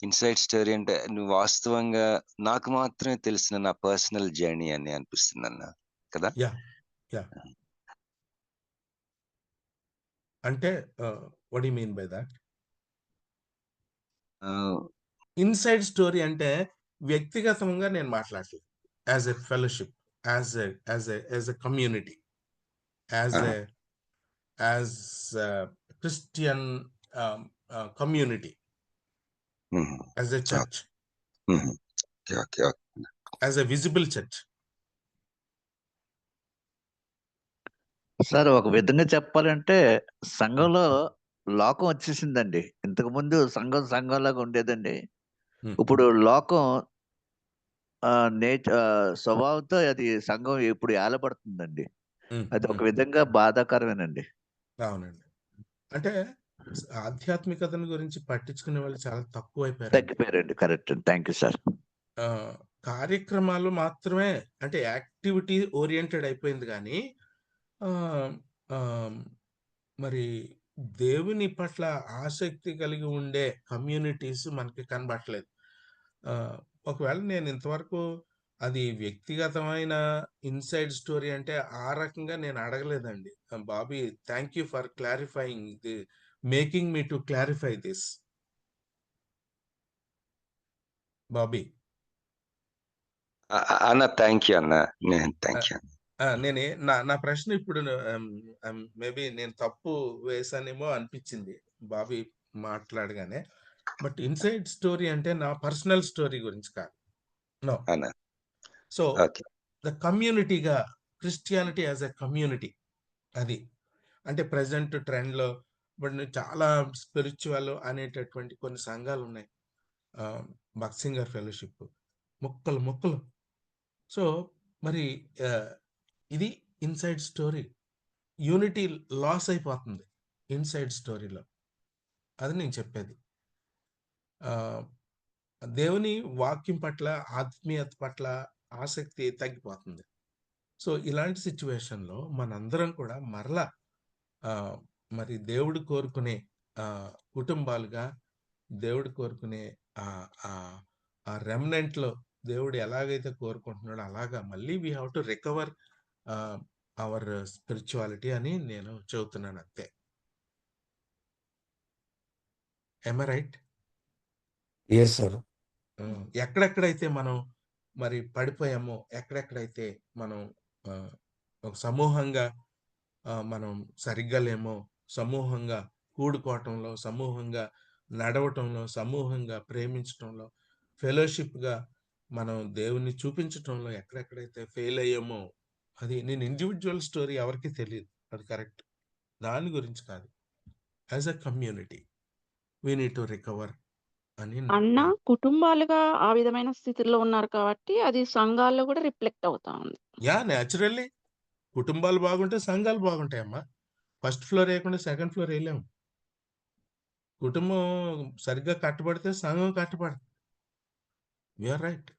Inside story అంటే నువ్వు వాస్తవంగా నాకు మాత్రమే తెలిసిన నా పర్సనల్ జర్నీ అని అనిపిస్తుంది అన్న కదా. యా యా అంటే what you mean by that? Inside story అంటే వ్యక్తిగతంగా నేను మాట్లాడలేదు. As a fellowship, as a community, as Christian community, as a church, as a visible church. Sir ఒక విధంగా చెప్పాలంటే సంఘంలో లోకం వచ్చేసిందండి. ఇంతకు ముందు సంఘంలాగా ఉండేదండి. ఇప్పుడు లోకం స్వభావంతో అది సంఘం ఇప్పుడు ఏలబడుతుందండి. అది ఒక విధంగా బాధాకరమేనండి. అవునండి. అంటే ఆధ్యాత్మికతను గురించి పట్టించుకునే వాళ్ళు చాలా తగ్గిపోయారండి. కరెక్ట్. Thank you sir. కార్యక్రమాలు మాత్రమే, అంటే యాక్టివిటీ ఓరియంటెడ్ అయిపోయింది కానీ మరి దేవుని పట్ల ఆసక్తి కలిగి ఉండే కమ్యూనిటీస్ మనకి కనబడట్లేదు. ఒకవేళ నేను ఇంతవరకు అది వ్యక్తిగతమైన ఇన్సైడ్ స్టోరీ అంటే ఆ రకంగా నేను అడగలేదండి. Bobby, thank you for clarifying the making me to clarify this Bobby. అన్న థ్యాంక్ యూ అన్న. Thank you. నేనే నా ప్రశ్న ఇప్పుడు మేబీ నేను తప్పు వేసానేమో అనిపించింది బాబీ మాట్లాడగానే. బట్ ఇన్సైడ్ స్టోరీ అంటే నా పర్సనల్ స్టోరీ గురించి కాదు. నో. సో ద కమ్యూనిటీగా క్రిస్టియానిటీ యాజ్ ఎ కమ్యూనిటీ, అది అంటే ప్రజెంట్ ట్రెండ్లో ఇప్పుడు చాలా స్పిరిచువల్ అనేటటువంటి కొన్ని సంఘాలు ఉన్నాయి. బక్సింగర్ ఫెలోషిప్, మొక్కలు. సో మరి ఇది ఇన్సైడ్ స్టోరీ. యూనిటీ లాస్ అయిపోతుంది ఇన్సైడ్ స్టోరీలో. అది నేను చెప్పేది. దేవుని వాక్యం పట్ల, ఆత్మీయత పట్ల ఆసక్తి తగ్గిపోతుంది. సో ఇలాంటి సిచ్యువేషన్లో మనందరం కూడా మరలా మరి దేవుడు కోరుకునే కుటుంబాలుగా, దేవుడు కోరుకునే ఆ రెమినెంట్లో దేవుడు ఎలాగైతే కోరుకుంటున్నాడో అలాగా మళ్ళీ we have to recover our spirituality అని నేను చెబుతున్నాను అంతే. am I right? Yes sir. ఎక్కడెక్కడైతే మనం మరి పడిపోయామో, ఎక్కడెక్కడైతే మనం ఒక సమూహంగా మనం సరిగ్గా లేమో, సమూహంగా కూడుకోవటంలో, సమూహంగా నడవటంలో, సమూహంగా ప్రేమించటంలో, ఫెలోషిప్గా మనం దేవుణ్ణి చూపించటంలో ఎక్కడెక్కడైతే ఫెయిల్ అయ్యామో, అది నేను ఇండివిజువల్ స్టోరీ ఎవరికి తెలియదు, అది కరెక్ట్. దాని గురించి కాదు, as a community we need to recover అని. అన్న కుటుంబాలుగా ఆ విధమైన స్థితిలో ఉన్నారు కాబట్టి అది సంఘాల్లో కూడా రిఫ్లెక్ట్ అవుతా ఉంది. యా, న్యాచురల్లీ కుటుంబాలు బాగుంటే సంఘాలు బాగుంటాయమ్మా. ఫస్ట్ ఫ్లోర్ వేయకుండా సెకండ్ ఫ్లోర్ వేయలేము. కుటుంబం సరిగ్గా కట్టబడితే సంఘం కట్టబడుతుంది. You're right.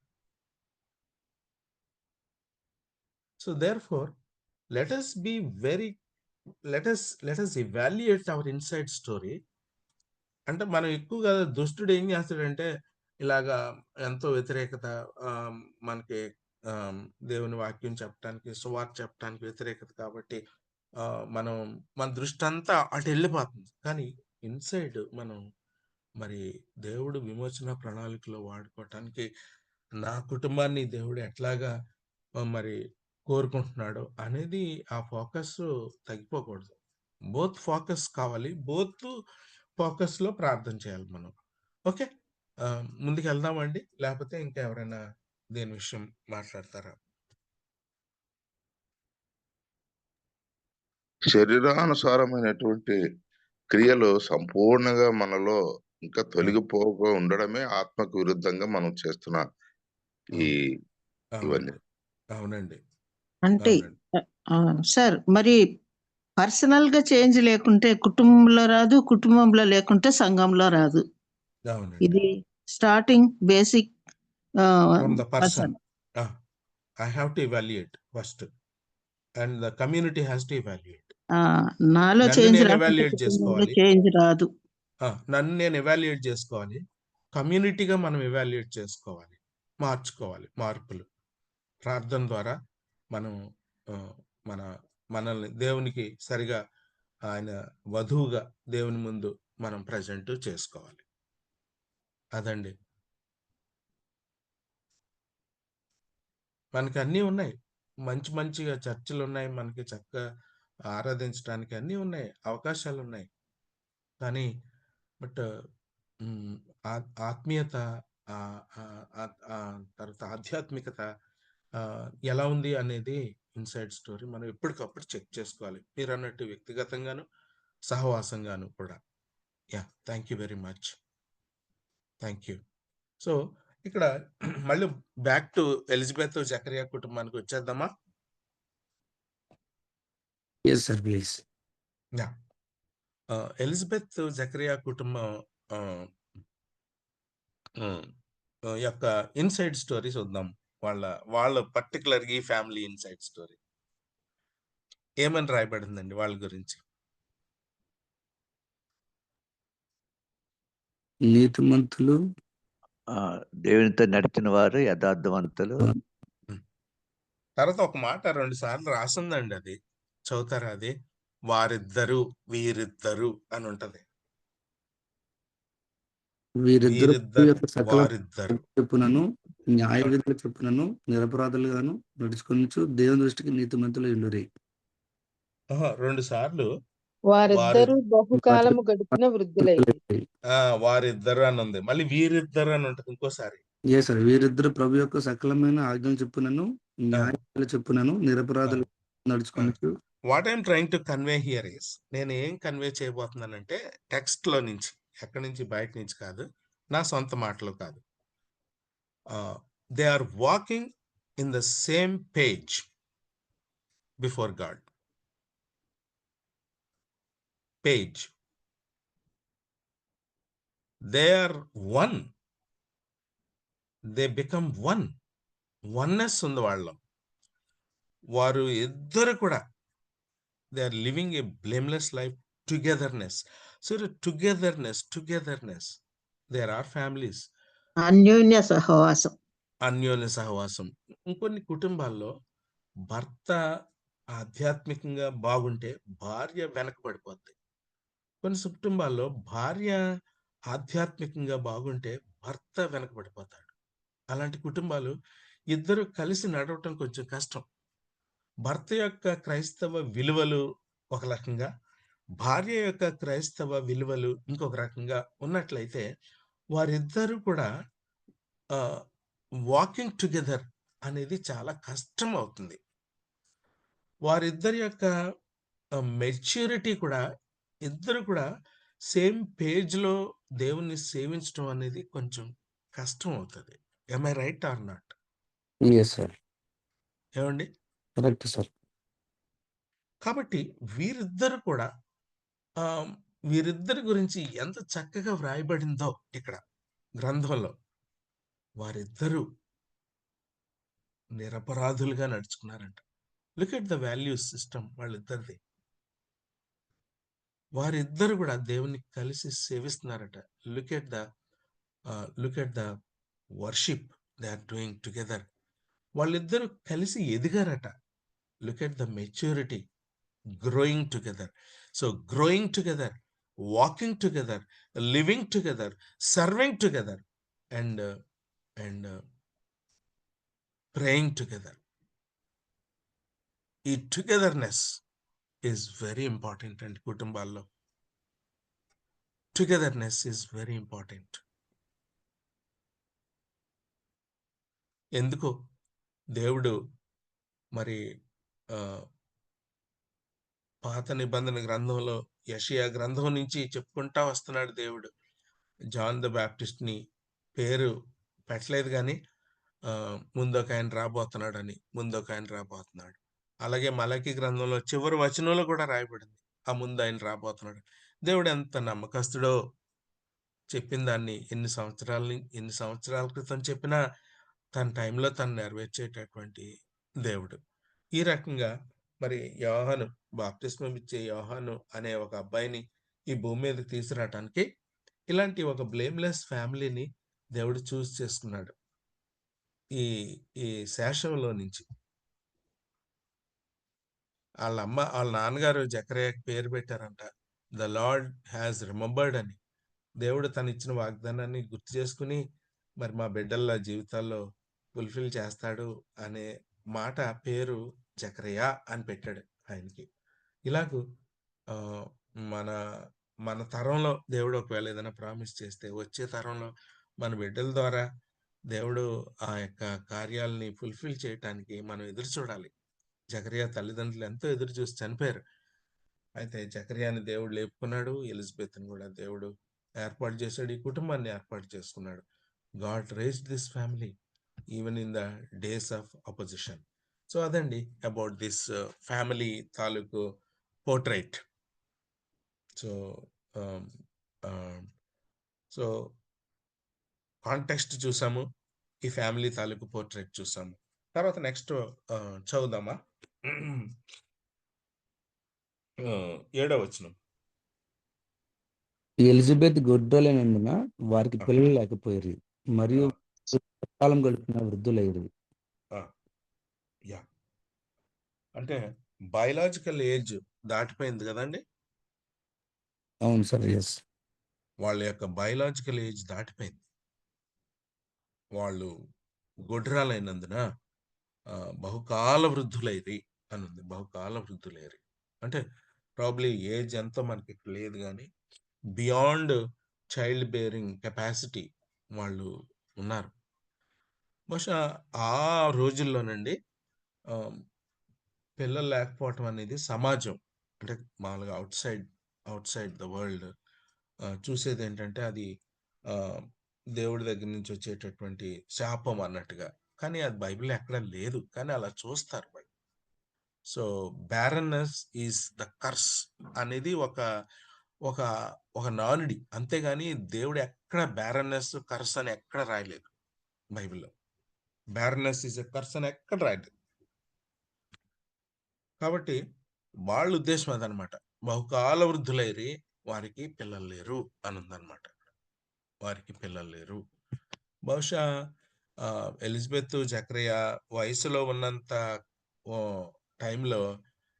So therefore let us evaluate our inside story. అంటే మనం ఎక్కువగా దుష్టుడు ఏం చేస్తాడంటే ఇలాగా ఎంతో వ్యతిరేకత, మనకి దేవుని వాక్యం చెప్పడానికి, సువార్త చెప్పడానికి వ్యతిరేకత కాబట్టి మన దృష్టి అంతా అటు వెళ్ళిపోతుంది. కానీ ఇన్సైడ్ మనం మరి దేవుడు విమోచన ప్రణాళికలో వాడుకోవటానికి నా కుటుంబాన్ని దేవుడు ఎట్లాగా మరి కోరుకుంటున్నాడు అనేది ఆ ఫోకస్ తగ్గిపోకూడదు. బోత్ ఫోకస్ కావాలి, బోత్ ఫోకస్లో ప్రార్థన చేయాలి మనం. ఓకే, ముందుకు వెళ్దామండి, లేకపోతే ఇంకా ఎవరైనా దీని విషయం మాట్లాడతారా? శరీరానుసారమైనటువంటి క్రియలు సంపూర్ణంగా మనలో ఇంకా తొలగిపోగా ఉండడమే ఆత్మకు విరుద్ధంగా మనం చేస్తున్న ఇవన్నీ. అవునండి. అంటే సార్, మరి పర్సనల్ గా చేంజ్ లేకుంటే కుటుంబంలో రాదు, కుటుంబంలో లేకుంటే సంఘంలో రాదు. ఇది starting basic From the person. person. I have to evaluate first. And the community has to evaluate. నాలో నన్ను చేంజ్ నేను రాకపోతే evaluate కుటుంబంలో చేసుకోవాలి. చేంజ్ రాదు. నన్ను నేను ఎవాల్యుయేట్ చేసుకోవాలి. కమ్యూనిటీగా మనం ఎవాల్యుయేట్ చేసుకోవాలి, మార్చుకోవాలి. మార్పులు ప్రార్థన ద్వారా మనం మనల్ని దేవునికి సరిగా ఆయన వధువుగా దేవుని ముందు మనం ప్రజెంట్ చేసుకోవాలి. అదండి. మనకి అన్నీ ఉన్నాయి. మంచిగా చర్చలు ఉన్నాయి. మనకి చక్కగా ఆరాధించడానికి అన్నీ ఉన్నాయి. అవకాశాలు ఉన్నాయి. కానీ బట్ ఆత్మీయత, తర్వాత ఆధ్యాత్మికత ఎలా ఉంది అనేది ఇన్సైడ్ స్టోరీ మనం ఎప్పటికప్పుడు చెక్ చేసుకోవాలి. మీరు అన్నట్టు వ్యక్తిగతంగాను, సహవాసంగాను కూడా. Thank you very much. Thank you. So ఇక్కడ మళ్ళీ బ్యాక్ టు ఎలిజబెత్ జకరియా కుటుంబానికి వచ్చేద్దామా? Yes sir, please. Elizabeth Zechariah కుటుంబం యొక్క ఇన్సైడ్ స్టోరీ చూద్దాం. వాళ్ళ పర్టికులర్ ఈ ఫ్యామిలీ ఇన్సైడ్ స్టోరీ ఏమని రాయబడిందండి వాళ్ళ గురించి? నీతిమంతులు, దేవునితో నడిచిన వారు, యథార్థవంతులు. తర్వాత ఒక మాట 2 సార్లు రాసిందండి. అది చదువుతారా? అది వారిద్దరు, వీరిద్దరు అని ఉంటది. వీరిద్దరు యొక్క సకల వారిద్దరు చెప్పునను న్యాయ విధుల చెప్పునను నిరపరాధులుగాను నడుచుకొనుచు దేవుని దృష్టికి నీతిమంతులు ఇల్లురి. 2 సార్లు వారిద్దరు బహుకాలము గడిపిన వృద్ధులైరి. వారిద్దరు అని ఉంది. మళ్ళీ వీరిద్దరు అని ఉంటది ఇంకోసారి. ఏ సార్, వీరిద్దరు ప్రభు యొక్క సకలమైన ఆజ్ఞలు చెప్పునను న్యాయ చెప్పునను నిరపరాధులు నడుచుకొనుచు. What I'm trying to convey here is, నేను ఏం కన్వే చేయబోతున్నానంటే టెక్స్ట్ లో నుంచి, ఎక్కడి నుంచి, బయట నుంచి కాదు, నా సొంత మాటలు కాదు. They are walking in the same page before God. Page. They are one. They become one. Oneness ఉంది వాళ్ళలో. వారు ఇద్దరు కూడా they are living a blameless life, togetherness. So togetherness. There are families. అన్యోన్య సహవాసం. ఇంకొన్ని కుటుంబాల్లో భర్త ఆధ్యాత్మికంగా బాగుంటే భార్య వెనకబడిపోద్ది. కొన్ని కుటుంబాల్లో భార్య ఆధ్యాత్మికంగా బాగుంటే భర్త వెనకబడిపోతాడు. అలాంటి కుటుంబాలు ఇద్దరు కలిసి నడవటం కొంచెం కష్టం. భర్త యొక్క క్రైస్తవ విలువలు ఒక రకంగా, భార్య యొక్క క్రైస్తవ విలువలు ఇంకొక రకంగా ఉన్నట్లయితే వారిద్దరూ కూడా వాకింగ్ టుగెదర్ అనేది చాలా కష్టం అవుతుంది. వారిద్దరి యొక్క మెచ్యూరిటీ కూడా, ఇద్దరు కూడా సేమ్ పేజ్లో దేవుణ్ణి సేవించడం అనేది కొంచెం కష్టం అవుతుంది. am I right or not? yes sir. ఏమండి? Correct sir. కాబట్టి వీరిద్దరు కూడా వీరిద్దరి గురించి ఎంత చక్కగా వ్రాయబడిందో ఇక్కడ గ్రంథంలో. వారిద్దరూ నిరపరాధులుగా నడుచుకున్నారంట. Look at the values system వాళ్ళిద్దరిది. వారిద్దరు కూడా దేవుని కలిసి సేవిస్తున్నారట. Look at the worship they are doing together. వాళ్ళిద్దరూ కలిసి ఎదిగారట. Look at the maturity. growing together. So growing together, walking together, living together, serving together, and praying together. ఈ togetherness is very important. And కుటుంబాల్లో togetherness is very important. ఎందుకు దేవుడు మరి పాత నిబంధన గ్రంథంలో యెషయా గ్రంథం నుంచి చెప్పుకుంటా వస్తున్నాడు దేవుడు. జాన్ ద బ్యాప్టిస్ట్ ని పేరు పెట్టలేదు కానీ ముందొక ఆయన రాబోతున్నాడు. అలాగే మలకి గ్రంథంలో చివరి వచనంలో కూడా రాయబడింది, ఆ ముందు ఆయన రాబోతున్నాడు. దేవుడు ఎంత నమ్మకస్తుడో. చెప్పిన దాన్ని ఎన్ని సంవత్సరాల క్రితం చెప్పినా తన టైంలో తను నెరవేర్చేటటువంటి దేవుడు. ఈ రకంగా మరి యోహాను, బాప్తిస్మం ఇచ్చే యోహాను అనే ఒక అబ్బాయిని ఈ భూమి మీదకి తీసుకురావటానికి ఇలాంటి ఒక బ్లేమ్లెస్ ఫ్యామిలీని దేవుడు చూస్ చేసుకున్నాడు. ఈ ఈ శేషంలో నుంచి వాళ్ళ నాన్నగారు జకర్యాకి పేరు పెట్టారంట, ద లార్డ్ హ్యాస్ రిమెంబర్డ్ అని. దేవుడు తను ఇచ్చిన వాగ్దానాన్ని గుర్తు చేసుకుని మరి మా బిడ్డల జీవితాల్లో ఫుల్ఫిల్ చేస్తాడు అనే మాట పేరు జకర్యా అని పెట్టాడు ఆయనకి. ఇలాగూ ఆ, మన మన తరంలో దేవుడు ఒకవేళ ఏదైనా ప్రామిస్ చేస్తే వచ్చే తరంలో మన బిడ్డల ద్వారా దేవుడు ఆ యొక్క కార్యాలని ఫుల్ఫిల్ చేయటానికి మనం ఎదురు చూడాలి. జకర్యా తల్లిదండ్రులు ఎంతో ఎదురు చూసి చనిపోయారు. అయితే జకర్యాని దేవుడు లేపుకున్నాడు, ఎలిజబెత్ని కూడా దేవుడు ఏర్పాటు చేశాడు, ఈ కుటుంబాన్ని ఏర్పాటు చేసుకున్నాడు. God raised this family even in the days of opposition. So అదండి అబౌట్ దిస్ ఫ్యామిలీ తాలూకు పోర్ట్రైట్. సో సో కాంటెక్స్ట్ చూసాము, ఈ ఫ్యామిలీ తాలూకు పోర్ట్రైట్ చూసాము. తర్వాత నెక్స్ట్ చదువుదామా? 7వ వచనం. ఎలిజబెత్ గొడ్డలైనందున వారికి పిల్లలు లేకపోయారు, మరియు కాలం గడిపిన వృద్ధులయ్యారు. యా, అంటే బయలాజికల్ ఏజ్ దాటిపోయింది కదండి. అవును సార్. ఎస్. వాళ్ళ యొక్క బయలాజికల్ ఏజ్ దాటిపోయింది. వాళ్ళు గొడ్రాలైనందున బహుకాల వృద్ధులైరి అని ఉంది. బహుకాల వృద్ధులైరి అంటే ప్రాబ్లీ ఏజ్ ఎంతో మనకి ఇక్కడ లేదు, కానీ బియాండ్ చైల్డ్ బేరింగ్ కెపాసిటీ వాళ్ళు ఉన్నారు. బహుశా ఆ రోజుల్లోనండి పిల్లలు లేకపోవటం అనేది సమాజం, అంటే మామూలుగా అవుట్ సైడ్ ద వరల్డ్ చూసేది ఏంటంటే అది దేవుడి దగ్గర నుంచి వచ్చేటటువంటి శాపం అన్నట్టుగా. కానీ అది బైబిల్ ఎక్కడ లేదు, కానీ అలా చూస్తారు వాళ్ళు. So barrenness is the curse అనేది ఒక ఒక ఒక నానుడి, అంతేగాని దేవుడు ఎక్కడ బ్యారన్నెస్ కర్స్ అని ఎక్కడ రాయలేదు బైబిల్లో. బ్యారన్నెస్ ఈజ్ ఎ కర్స్ అని ఎక్కడ రాయలేదు. కాబట్టి వాళ్ళ ఉద్దేశం అదనమాట, బహుకాల వృద్ధులైరి వారికి పిల్లలు లేరు అని ఉందన్నమాట. వారికి పిల్లలు లేరు. బహుశా ఎలిజబెత్ జకరియా వయసులో ఉన్నంత టైంలో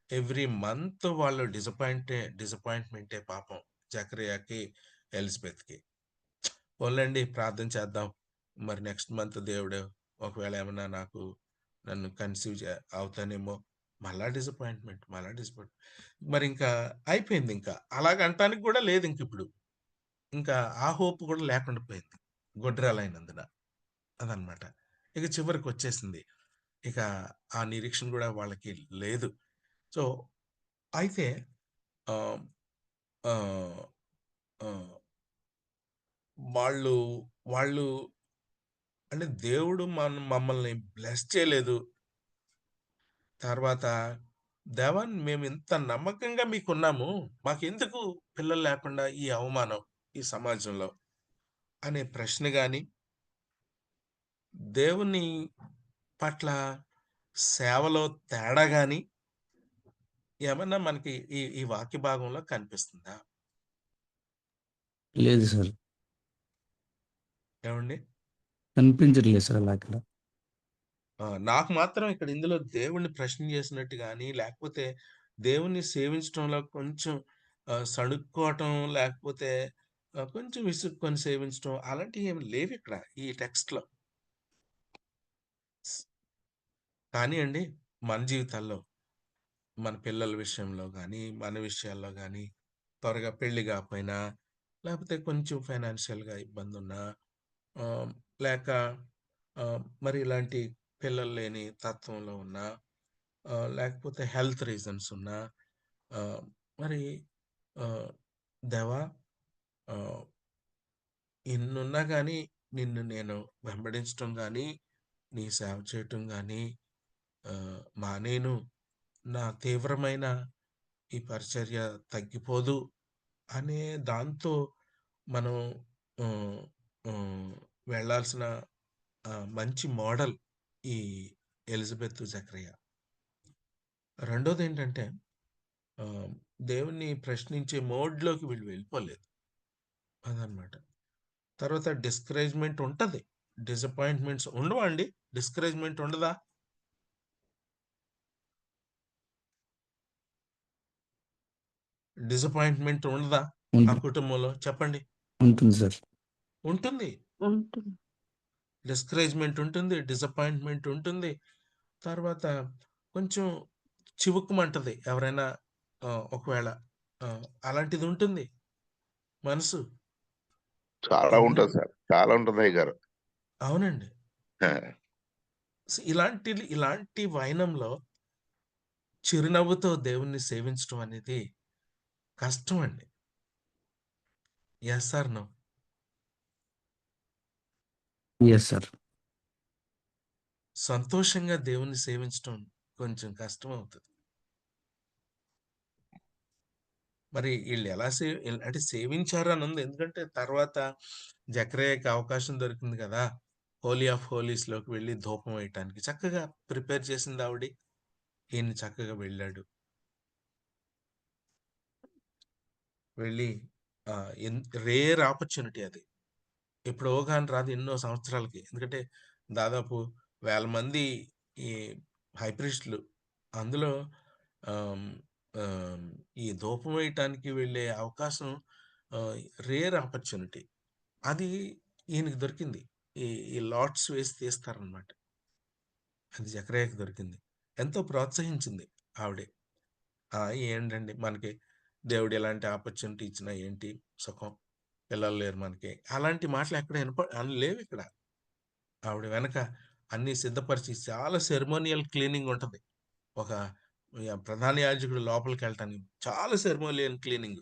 ఎవ్రీ మంత్ వాళ్ళు డిసప్పాయింట్మెంటే పాపం జకరియాకి, ఎలిజబెత్కి. పోన్లేండి, ప్రార్థన చేద్దాం, మరి నెక్స్ట్ మంత్ దేవుడు ఒకవేళ ఏమన్నా నన్ను కన్సీవ్ అవుతానేమో. మళ్ళా డిసప్పాయింట్మెంట్. మరి ఇంకా అయిపోయింది. ఇంకా అలాగంటానికి కూడా లేదు ఇంక ఇప్పుడు. ఇంకా ఆ హోప్ కూడా లేకుండా పోయింది గొడ్రాలైనందున. అదనమాట. ఇక చివరికి వచ్చేసింది. ఇక ఆ నిరీక్షణ కూడా వాళ్ళకి లేదు. సో అయితే వాళ్ళు అంటే దేవుడు మమ్మల్ని బ్లెస్ చేయలేదు. తర్వాత దేవా మేము ఇంత నమ్మకంగా మీకున్నాము, మాకెందుకు పిల్లలు లేకుండా ఈ అవమానం ఈ సమాజంలో అనే ప్రశ్న కానీ, దేవుని పట్ల సేవలో తేడా కానీ ఏమన్నా మనకి ఈ వాక్య భాగంలో కనిపిస్తుందా? లేదు సార్, ఏమండి? కనిపించట్లేదు సార్ అలా అక్కడ. నాకు మాత్రం ఇక్కడ ఇందులో దేవుణ్ణి ప్రశ్న చేసినట్టు కానీ, లేకపోతే దేవుణ్ణి సేవించడంలో కొంచెం సణుక్కోవటం, లేకపోతే కొంచెం విసుక్కొని సేవించడం అలాంటివి ఏమి లేవు ఇక్కడ ఈ టెక్స్ట్లో. కానీ అండి, మన జీవితాల్లో మన పిల్లల విషయంలో కానీ, మన విషయాల్లో కానీ త్వరగా పెళ్లి కాకపోయినా, లేకపోతే కొంచెం ఫైనాన్షియల్గా ఇబ్బంది ఉన్నా, లేక మరి ఇలాంటి పిల్లలు లేని తత్వంలో ఉన్నా, లేకపోతే హెల్త్ రీజన్స్ ఉన్నా, మరి దేవా ఇన్నున్నా కానీ నిన్ను నేను వెంబడించటం కానీ, నీ సేవ చేయటం కానీ మానేను, నా తీవ్రమైన ఈ పరిచర్య తగ్గిపోదు అనే దాంతో మనం ఆహ్, ఆహ్, వెళ్ళాల్సిన మంచి మోడల్ ఈ ఎలిజబెత్, జకరియా. రెండోదేంటంటే ఆహ్, దేవుడిని ప్రశ్నించే మోడ్‌లోకి వీళ్ళు వెళ్ళిపోలేదు. అదనమాట. తర్వాత డిస్కరేజ్‌మెంట్ ఉంటది. డిసప్పాయింట్‌మెంట్స్ ఉండవా అండి? డిస్కరేజ్‌మెంట్ ఉండదా? డిసప్పాయింట్‌మెంట్ ఉండదా ఆ ఉంటుంది కుటుంబంలో? చెప్పండి. ఉంటుంది సార్. ఉంటుంది. ఉంటుంది. డిస్కరేజ్‌మెంట్ ఉంటుంది. డిసప్పాయింట్‌మెంట్ ఉంటుంది. తర్వాత కొంచెం చివుక్కుమంటది ఎవరైనా ఒకవేళ అలాంటిది ఉంటుంది మనసు. చాలా ఇవన్నీ ఉంటది సార్. చాలా ఉంటది అయ్యగారు. అవునండి. ఆ! ఇలాంటి వైనంలో చిరునవ్వుతో దేవుణ్ణి సేవించడం అనేది కష్టం అండి. Yes or no? Yes sir. సంతోషంగా దేవుణ్ణి సేవించటం కొంచెం కష్టమవుతది. మరి ఈళ్ళెలా అంటే సేవించారనుంది. ఎందుకంటే తర్వాత జకరియకి అవకాశం దొరికింది గదా! హోలీ ఆఫ్ హోలీస్‌లోకి వెళ్లి ధూపం వేయటానికి. చక్కగా ప్రిపేర్ చేసిందావిడి. ఈయన చక్కగా వెళ్ళాడు. వెళ్ళి రేర్ ఆపర్చునిటీ అది. ఎప్పుడో గాని రాదు ఎన్నో సంవత్సరాలకి. ఎందుకంటే దాదాపు వేల మంది ఈ హై ప్రీస్ట్‌లు. అందులో ఆహ్, ఆహ్, ఈ ధూపం వేయటానికి వెళ్ళే అవకాశం ఆహ్, రేర్ ఆపర్చునిటీ. అది ఈయనకి దొరికింది. ఈ ఈ లాట్స్ వేసి తీస్తారనమాట. అది జకర్యాకి దొరికింది. ఎంతో ప్రోత్సహించింది ఆవిడే. ఏంటండి మనకి దేవుడు ఎలాంటి ఆపర్చునిటీ ఇచ్చినా ఏంటి సుఖం. పిల్లలు లేరు మనకి. అలాంటి మాటలు ఎక్కడ లేవిక్కడ. ఆవిడ వెనక అన్నీ సిద్ధపరిచి చాలా సెరిమోనియల్ క్లీనింగ్ ఉంటది. ఒక ప్రధాన యాజకుడు లోపలికెళ్ళటానికి చాలా సెరిమోనియల్ క్లీనింగ్.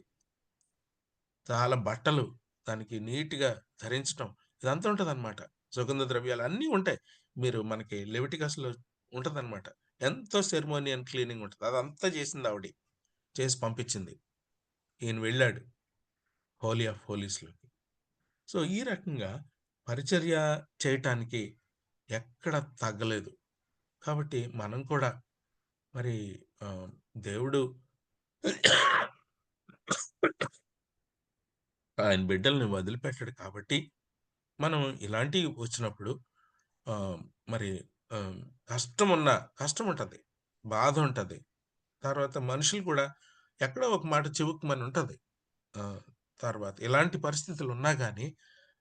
చాలా బట్టలు దానికి నీట్‌గా ధరించటం ఇదంతా ఉంటదనమాట. సుగంధ ద్రవ్యాలు అన్నీ ఉంటాయి. మీరు మనకి లెవిటికస్‌లో ఉంటదనమాట. ఎంతో సెరిమోనియల్ క్లీనింగ్ ఉంటది. అదంతా చేసిందావిడ. చేసి పంపించింది. ఈయన వెళ్ళాడు హోలీ ఆఫ్ హోలీస్‌లోకి. సో, ఈ రకంగా పరిచర్య చేయటానికి ఎక్కడ తగ్గలేదు. కాబట్టి మనం కూడా మరి దేవుడు ఆయన బిడ్డల్ని వదిలిపెట్టడు కాబట్టి, మనం ఇలాంటివి వచ్చినప్పుడు ఆహ్, మరి ఆహ్, కష్టముంటది. బాధుంటది. తర్వాత మనుషులు కూడా ఎక్కడో ఒక మాట చివుక్కుమని ఉంటది. ఆహ్, తర్వాత ఇలాంటి పరిస్థితులున్నా గానీ,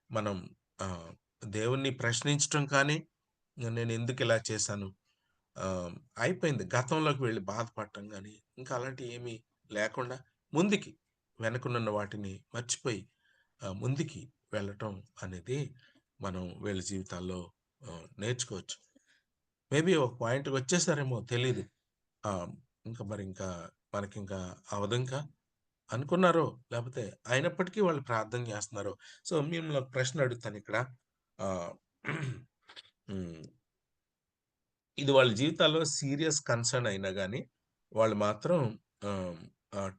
మనం ఆహ్, దేవుణ్ణి ప్రశ్నించటం కానీ, నేనెందుకిలా చేశాను? ఆహ్, అయిపోయింది. గతంలోకి వెళ్లి బాధపడటం గానీ, ఇంకా అలాంటియి ఏమీ లేకుండా ముందుకి, వెనకనున్న వాటిని మర్చిపోయి ముందుకి వెళ్ళటం అనేది మనం వీళ్ళ జీవితాల్లో నేర్చుకోవచ్చు. మేబీ ఒక పాయింట్‌కొచ్చేసారేమో తెలీదు. ఆహ్, ఇంకా మనకింకా అవ్వదింకా అనుకున్నారో, లేపోతే అయినప్పటికీ వాళ్ళు ప్రార్థన జేస్తున్నారో. సో, మిమ్మల్ని ఒక ప్రశ్న అడుగుతానిక్కడ. ఆహ్, హ్మ్. ఇది వాళ్ళ జీవితాల్లో సీరియస్ కన్సర్న్ అయినా గానీ, వాళ్ళు మాత్రం ఆహ్,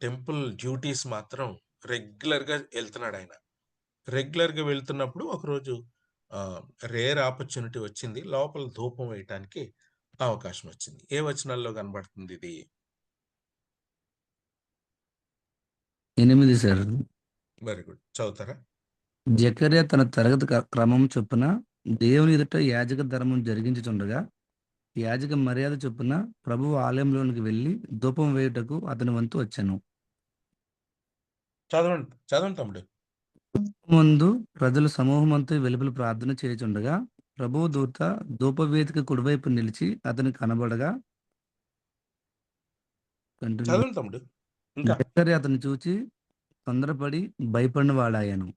టెంపుల్ డ్యూటీస్ మాత్రం రెగ్యులర్‌గా ఎళ్తున్నాడాయన. రెగ్యులర్‌గా వెళ్తున్నప్పుడు ఒకరోజు ఆహ్, రేర్ ఆపర్చునిటీ వచ్చింది. లోపల ధూపం వేయటానికి అవకాశం వచ్చింది. ఏ వచనాల్లో కనబడుతుందిది? 8 సార్. Very good. చదువుతారా? జకర్యా తన తరగతి క్రమం చొప్పున దేవుని ఎదుట యాజక ధర్మం జరిగించుచుండగా, యాజక మర్యాద చొప్పున ప్రభువు ఆలయంలోనికి వెళ్లి ధూపం వేయుటకు అతని వంతు వచ్చెను. చదవండి. చదవండి తమ్ముడు. ముందు ప్రజలు సమూహమంతా వెలుపల ప్రార్థన చేయుచుండగా, ప్రభువు దూత ధూపవేదిక కుడివైపు నిలిచి అతనికి కనబడగా, కంటిన్యూ చదవండి తమ్ముడు. ఇంకా. జకర్యా అతన్ని చూచి తొందరపడి భయపడిన వాడాయను.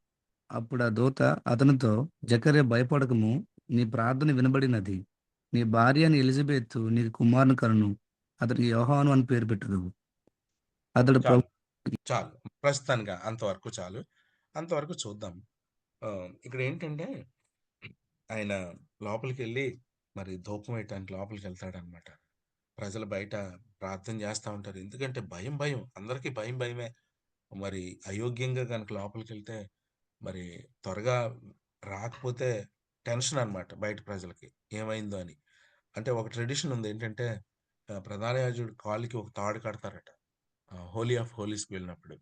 అప్పుడు ఆ దూత అతనితో, జకర్యా భయపడకము, నీ ప్రార్థన వినబడినది. నీ భార్య అని ఎలిజబెత్ నీకు కుమారుని కనును. అతనికి యోహాను అని పేరు పెట్టుదువు. అతడు చాలు. ప్రభు చాలు. ప్రస్తుతానికి అంతవరకు చాలు. అంతవరకు చూద్దాం. ఇక్కడేంటంటే ఆయన లోపలికెళ్ళి మరి ధూపం వేయటానికి లోపలికెళ్తాడనమాట. ప్రజలు బయట ప్రార్థన చేస్తా ఉంటారు. ఎందుకంటే భయం. అందరికీ భయమే. మరి అయోగ్యంగా గనుక లోపలికెళ్తే మరి త్వరగా రాకపోతే టెన్షన్ అన్నమాట బయట ప్రజలకి ఏమైందో అని. అంటే ఒక ట్రెడిషన్ ఉంది ఏంటంటే ప్రధాన యాజకుడి కాలుకి ఒక తాడు కడతారట హోలీ ఆఫ్ హోలీస్కి వెళ్ళినప్పుడు.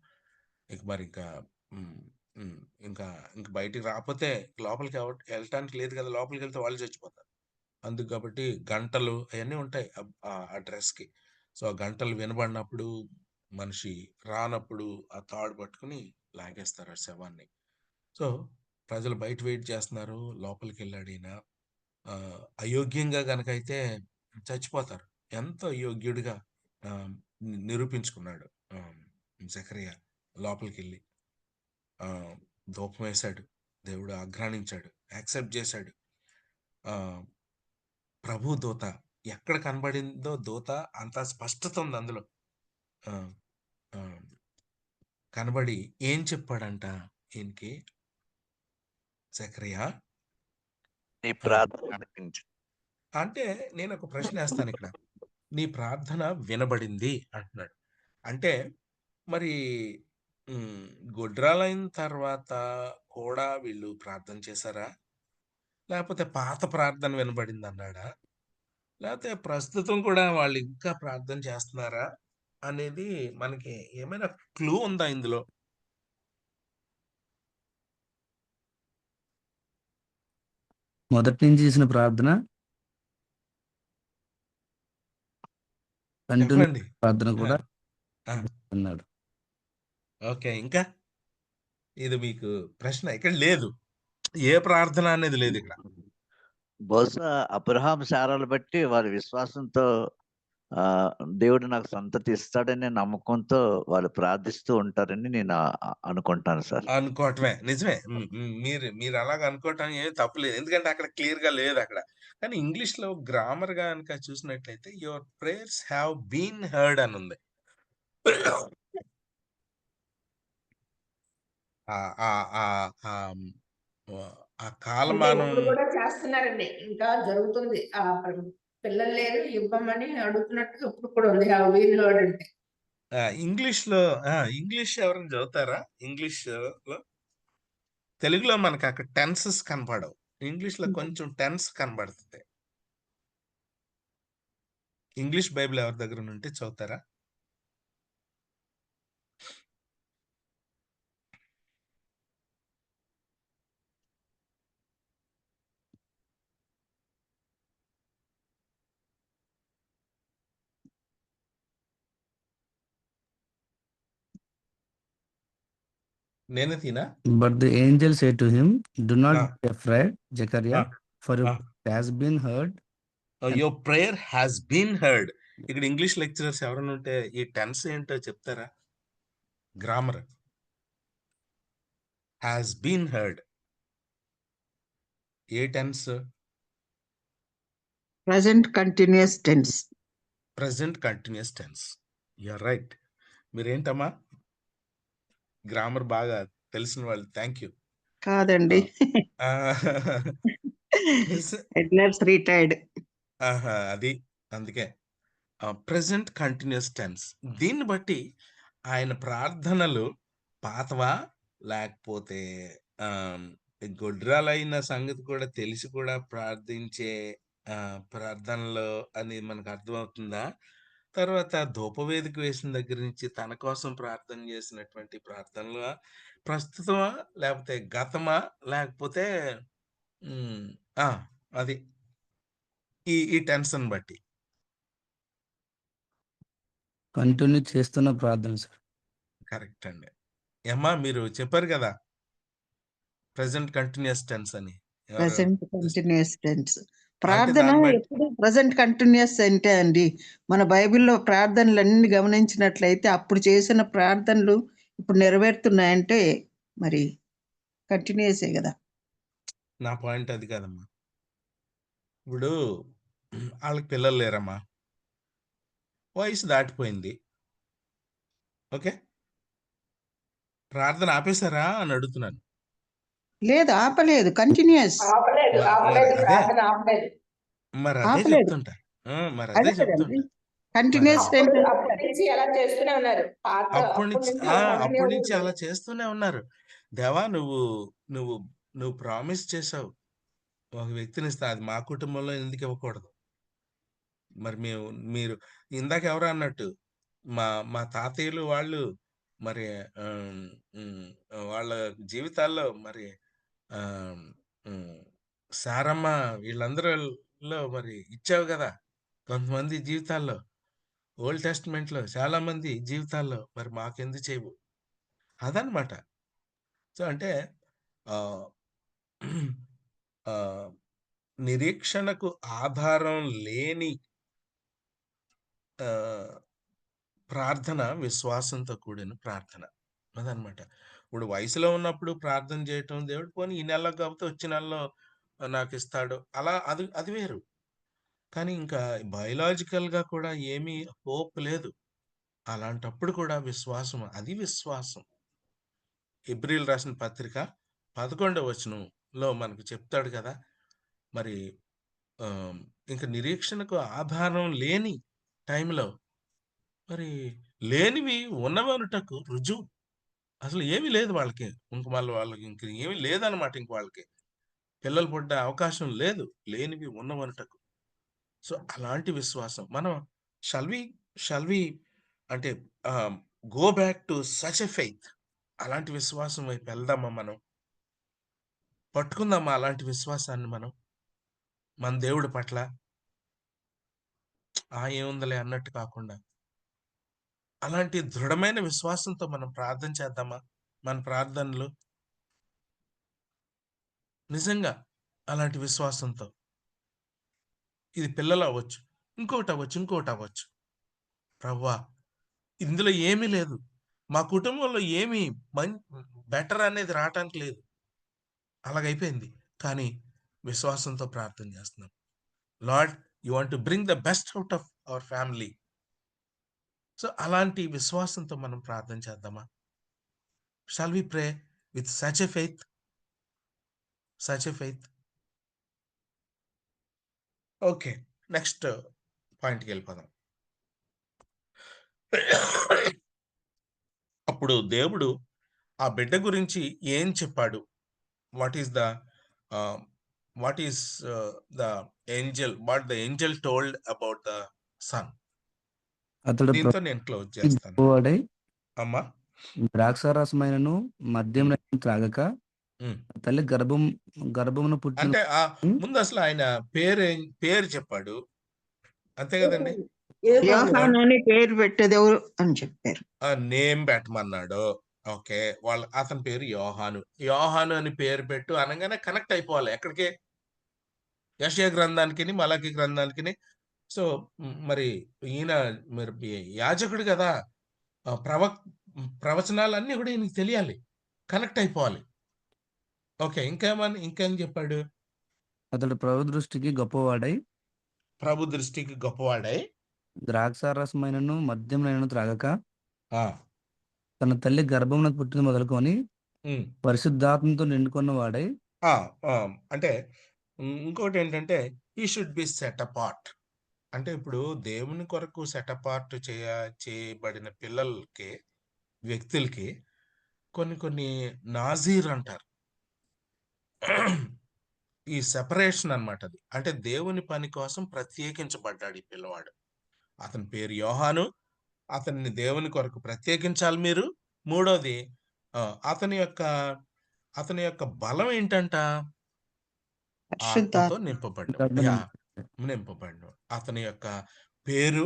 ఇక మరి ఇంకా ఉమ్, ఉమ్, ఇంకా ఇంకా బయటికి రాకపోతే లోపలికి వెళ్ళటానికి లేదు కదా, లోపలికి వెళ్తే వాళ్ళు చచ్చిపోతారు. అందుకు కాబట్టి గంటలు అవన్నీ ఉంటాయి ఆ డ్రెస్కి. సో ఆ గంటలు వినబడినప్పుడు మనిషి రానప్పుడు ఆ తాడు పట్టుకుని లాగేస్తారు ఆ శవాన్ని. సో ప్రజలు బయట వెయిట్ చేస్తున్నారు, లోపలికి వెళ్ళాడు ఈయన. అయోగ్యంగా గనకైతే చచ్చిపోతారు. ఎంత అయోగ్యుడిగా ఆ, నిరూపించుకున్నాడు జకరియా. లోపలికి వెళ్ళి ఆ, ధూపం వేశాడు, దేవుడు ఆఘ్రానించాడు, యాక్సెప్ట్ చేశాడు. ఆ ప్రభు దూత ఎక్కడ కనబడిందో దూత అంత స్పష్టత ఉంది అందులో. ఆ, ఆ, కనబడి ఏం చెప్పాడంట ఈయనకి, జకరియా నీ ఆ, ప్రార్థన ఆలకించు. అంటే నేను ఒక ప్రశ్న వేస్తాను ఇక్కడ. నీ ప్రార్థన వినబడింది అంటున్నాడు. అంటే మరి గొడ్రాలైన తర్వాత కూడా వీళ్ళు ప్రార్థన చేశారా, లేకపోతే పాత ప్రార్థన వినబడింది అన్నాడా, లేకపోతే ప్రస్తుతం కూడా వాళ్ళు ఇంకా ప్రార్థన చేస్తున్నారా అనేది మనకి ఏమైనా క్లూ ఉందా ఇందులో? మొదటి నుంచి చేసిన ప్రార్థన కంటిన్యూ చెప్పండి. ప్రార్థన ఆ, కూడా ఆ, అన్నాడు. ఓకే. ఇంకా ఇది మీకు ప్రశ్న ఇక్కడ లేదు, ఏ ప్రార్థన అనేది లేదు ఇక్కడ. బహుశా అబ్రహాం శారాలు బట్టి వారి విశ్వాసంతో ఆ దేవుడు నాకు సంతతి ఇస్తాడనే నమ్మకంతో వాళ్ళు ప్రార్థిస్తూ ఉంటారని నేను అనుకుంటాను సార్. అనుకోవటమే నిజమే. మీరు మీరు అలాగ అనుకోవటం ఏమి తప్పులేదు, ఎందుకంటే అక్కడ క్లియర్ గా లేదు అక్కడ. కానీ ఇంగ్లీష్ లో గ్రామర్ గా కనుక చూసినట్లయితే your prayers have been heard అని ఉంది. ఆ ఆ ఆ ఆ ఆ అంటే కాలమానం ఇప్పుడు కూడా చేస్తున్నారండి, ఇంకా జరుగుతుంది. పిల్లలు లేరు ఇవ్వమని అడుగుతున్నట్టుగా ఇప్పుడు కూడా ఉంది హ్యావ్ బీన్ హర్డ్ అంటే. ఇంగ్లీష్ లో ఇంగ్లీష్ ఎవరైనా చదువుతారా? ఇంగ్లీష్ లో తెలుగులో మనకి అక్కడ టెన్సెస్ కనపడవు, ఇంగ్లీష్ లో కొంచెం టెన్స్ కనబడుతుంది. ఇంగ్లీష్ బైబిల్ ఎవరి దగ్గర ఉంటే చదువుతారా? నేనే తినా But the angel said to him, Do not ఆ, be afraid, ఆ, Zechariah, for your ఆ. prayer has been heard. And your prayer has been heard. ఇక్కడ ఇంగ్లీష్ లెక్చరర్స్ ఎవరైనా ఉంటే ఈ టెన్స్ ఏంటో చెప్తారా? గ్రామర్ హ్యాస్ బీన్ హర్డ్ ఏ tense? Present continuous tense. Present continuous tense. You're right. మీరేంటమ్మా గ్రామర్ బాగా తెలిసిన వాళ్ళు, థ్యాంక్ యూ. కాదండి, ఎడ్లర్స్ రిటైర్డ్. అది అందుకే ప్రెసెంట్ కంటిన్యూస్ టెన్స్. దీన్ని బట్టి ఆయన ప్రార్థనలు పాతవా, లేకపోతే గొడ్రాలైన సంగతి కూడా తెలిసి కూడా ప్రార్థించే ప్రార్థనలు అని మనకు అర్థమవుతుందా? తర్వాత ధూపవేదిక వేసిన దగ్గర నుంచి తన కోసం ప్రార్థన చేసినటువంటి ప్రార్థనలు ప్రస్తుతమా, లేకపోతే గతమా, లేకపోతే ఆ, అది ఈ టెన్షన్ బట్టి కంటిన్యూ చేస్తున్న ప్రార్థన సార్. కరెక్ట్ అండి. అమ్మా మీరు చెప్పారు కదా ప్రెసెంట్ కంటిన్యూస్ టెన్స్ అని. ఎవరు ప్రజెంట్ కంటిన్యూస్ టెన్స్. అంటే ప్రార్థన దాన్ని బట్టి ఎప్పుడు ప్రజెంట్ కంటిన్యూస్ అంటే అండి, మన బైబిల్లో ప్రార్థనలు అన్ని గమనించినట్లయితే అప్పుడు చేసిన ప్రార్థనలు ఇప్పుడు నెరవేరుతున్నాయంటే మరి కంటిన్యూసే కదా. నా పాయింట్ అది కాదమ్మా. ఇప్పుడు వాళ్ళకి పిల్లలు లేరమ్మా, వయసు దాటిపోయింది, ఓకే, ప్రార్థన ఆపేశారా అని అడుగుతున్నాను. లేదు, ఆపలేదు, కంటిన్యూస్. ఆపలేదు మరి ఆపలేదు అదే ప్రార్థన ఆపలేదు. మరి అదే ఆపలేదు, చెప్తుంటా. మరి అదే అదే కదండి చెప్తుంటా. మరి కంటిన్యూస్ అదే అప్పుడు టెన్స్. అప్పటి నుంచి అలా చేస్తూనే ఉన్నారు. అప్పటి అప్పటి నుంచి నుంచి అలా కంటిన్యూ అప్పటి నుంచి అవుతుంది. అలా చేస్తూనే ఉన్నారు. దేవా నువ్వు నువ్వు నువ్వు ప్రామిస్ చేసావు ఒక వ్యక్తిని ఇస్తా, అది మా కుటుంబంలో ఎందుకు ఇవ్వకూడదు? మరి మీరు ఇందాక ఎవరో అన్నట్టు మా మా తాతయ్యలు వాళ్ళు మరి ఆమ్, ఉమ్, వాళ్ళ జీవితాల్లో మరి ఆమ్, ఉమ్, సారమ్మ వీళ్ళందరిలో మరి ఇచ్చావు కదా. కొంతమంది జీవితాల్లో ఓల్డ్ టెస్ట్మెంట్ లో చాలా మంది జీవితాల్లో మరి మాకెందుకు చేయవు? అదనమాట. సో అంటే ఆ ఆ, నిరీక్షణకు ఆధారం లేని ఆ, ప్రార్థన విశ్వాసంతో కూడిన ప్రార్థన అదనమాట. ఇప్పుడు వయసులో ఉన్నప్పుడు ప్రార్థన చేయటం, దేవుడు పోనీ ఈ నెలలో కాకపోతే వచ్చే నెలలో నాకు ఇస్తాడు, అలా అది అది వేరు. కానీ ఇంకా బయలాజికల్ గా కూడా ఏమీ హోప్ లేదు. అలాంటప్పుడు కూడా విశ్వాసం, అది విశ్వాసం. హెబ్రీయులు రాసిన పత్రిక 11వ వచనంలో మనకు చెప్తాడు కదా, మరి ఇంకా నిరీక్షణకు ఆధారం లేని టైంలో మరి లేనివి ఉన్నవనుటకు రుజువు. అసలు ఏమీ లేదు వాళ్ళకి, ఇంక వాళ్ళకి ఇంక ఏమీ లేదనమాట. ఇంక వాళ్ళకి పిల్లలు పుట్టే అవకాశం లేదు, లేనివి ఉన్నవనుటకు. సో అలాంటి విశ్వాసం మనం షల్వి అంటే go back to such a faith. అలాంటి విశ్వాసం వైపు వెళ్దామా? మనం పట్టుకుందామా అలాంటి విశ్వాసాన్ని మనం మన దేవుడి పట్ల? ఏముందలే అన్నట్టు కాకుండా అలాంటి దృఢమైన విశ్వాసంతో మనం ప్రార్థన చేద్దామా? మన ప్రార్థనలు నిజంగా అలాంటి విశ్వాసంతో, ఇది పిల్లలు అవ్వచ్చు, ఇంకోటి అవ్వచ్చు. ప్రభువా ఇందులో ఏమీ లేదు, మా కుటుంబంలో ఏమీ బెటర్ అనేది రావటానికి లేదు, అలాగైపోయింది. కానీ విశ్వాసంతో ప్రార్థన చేస్తున్నాం. Lord, you want to bring the best out of our family. So అలాంటి విశ్వాసంతో మనం ప్రార్థన చేద్దామా? Shall we pray with such a faith? Okay, next పాయింట్కి వెళ్ళిపోదాం. అప్పుడు దేవుడు ఆ బిడ్డ గురించి ఏం చెప్పాడు? What is the angel told about the son? అతడు దీంతో నేను క్లోజ్ ప్రభువుకి చేస్తాను. గొప్పవాడై అమ్మా ద్రాక్షారసమైనను మద్యం త్రాగక ఉమ్. తల్లి గర్భమున పుట్టిన అంటే ముందు అసలు ఆయన పేరు చెప్పాడు, అంతే కదండి? యోహాను అని పేరు పెట్టేది ఎవరు అని చెప్పారు. నేమ్ పెట్టమన్నాడు. ఓకే, అతని పేరు యోహాను అని పేరు పెట్టు అనగానే కనెక్ట్ అయిపోవాలి ఎక్కడికి? యెషయా గ్రంథానికి, మలాకి గ్రంథానికి. సో మరి ఈయన మరి యాజకుడు కదా, ప్రవచనాలన్నీ కూడా ఈయనకి తెలియాలి, కనెక్ట్ అయిపోవాలి. ఓకే, ఇంకేం చెప్పాడు? అతడు ప్రభు దృష్టికి గొప్పవాడై ద్రాక్షారసమైనను మద్యమునైనను త్రాగక తన తల్లి గర్భమున పుట్టిన మొదలుకొని పరిశుద్ధాత్మతో నిండుకున్న వాడై. అంటే ఇంకోటి ఏంటంటే ఈ షుడ్ బి సెట్ అపార్ట్. అంటే ఇప్పుడు దేవుని కొరకు సెట్ అపార్ట్ చేయబడిన పిల్లలకి, వ్యక్తులకి కొన్ని నాజీర్ అంటారు. ఈ సెపరేషన్ అన్నమాట అది. అంటే దేవుని పని కోసం ప్రత్యేకించబడ్డాడు ఈ పిల్లవాడు. అతని పేరు యోహాను, అతన్ని దేవుని కొరకు ప్రత్యేకించాలి మీరు. మూడోది అతని యొక్క బలం ఏంటంట? ఆత్మతో నింపబడ్డాడు. అతని యొక్క పేరు,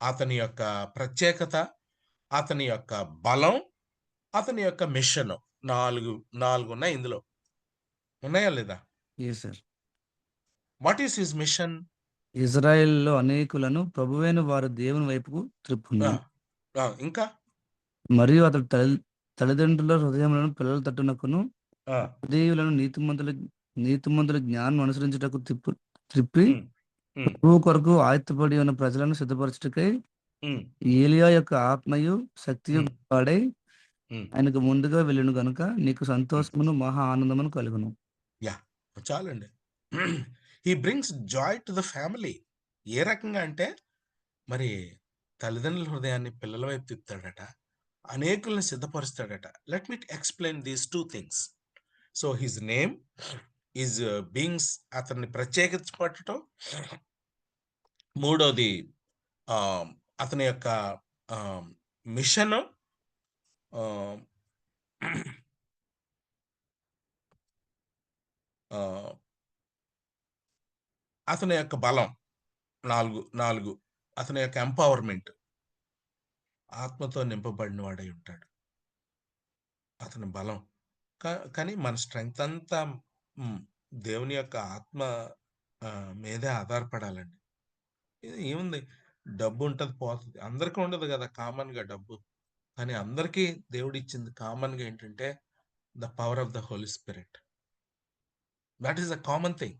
అతని యొక్క ప్రత్యేకత, అతని యొక్క బలం, అతని యొక్క మిషన్, నాలుగు ఉన్నాయి ఇందులో. ఉన్నాయా లేదా? What is his mission? ఇజ్రాయెల్లో అనేకులను ప్రభువైన వారు దేవుని వైపుకు త్రిప్పును. ఇంకా మరియు అతడు తల్లిదండ్రుల హృదయములను పిల్లల తట్టునకును హృదయులను నీతిమంతుల జ్ఞానం అనుసరించుటకు త్రిప్పి ప్రభువు కొరకు ఆయత్తపడి ఉన్న ప్రజలను సిద్ధపరచుటకై ఏలియా యొక్క ఆత్మయు శక్తియు వాడై ఆయనకు ముందుగా వెళ్ళును గనుక నీకు సంతోషమును మహా ఆనందమును కలుగును. చాలండి. He brings joy to the family. ఏ రకంగా అంటే మరి తల్లిదండ్రుల హృదయాన్ని పిల్లల వైపు తిప్పుతాడట, అనేకుల్ని సిద్ధపరుస్తాడట. Let me explain these 2 things. So his name is beings, అతన్ని ప్రత్యేకించబడటం. మూడోది అతని యొక్క మిషన్, అతని యొక్క బలం. 4 అతని యొక్క ఎంపవర్మెంట్. ఆత్మతో నింపబడిన వాడై ఉంటాడు. అతని బలం. కానీ మన స్ట్రెంగ్త్ అంతా దేవుని యొక్క ఆత్మ మీదే ఆధారపడాలండి. ఏముంది, డబ్బు ఉంటుంది, పోతుంది. అందరికీ ఉండదు కదా కామన్గా డబ్బు. కానీ అందరికీ దేవుడు ఇచ్చింది కామన్గా ఏంటంటే the power of the Holy Spirit. That is a common thing.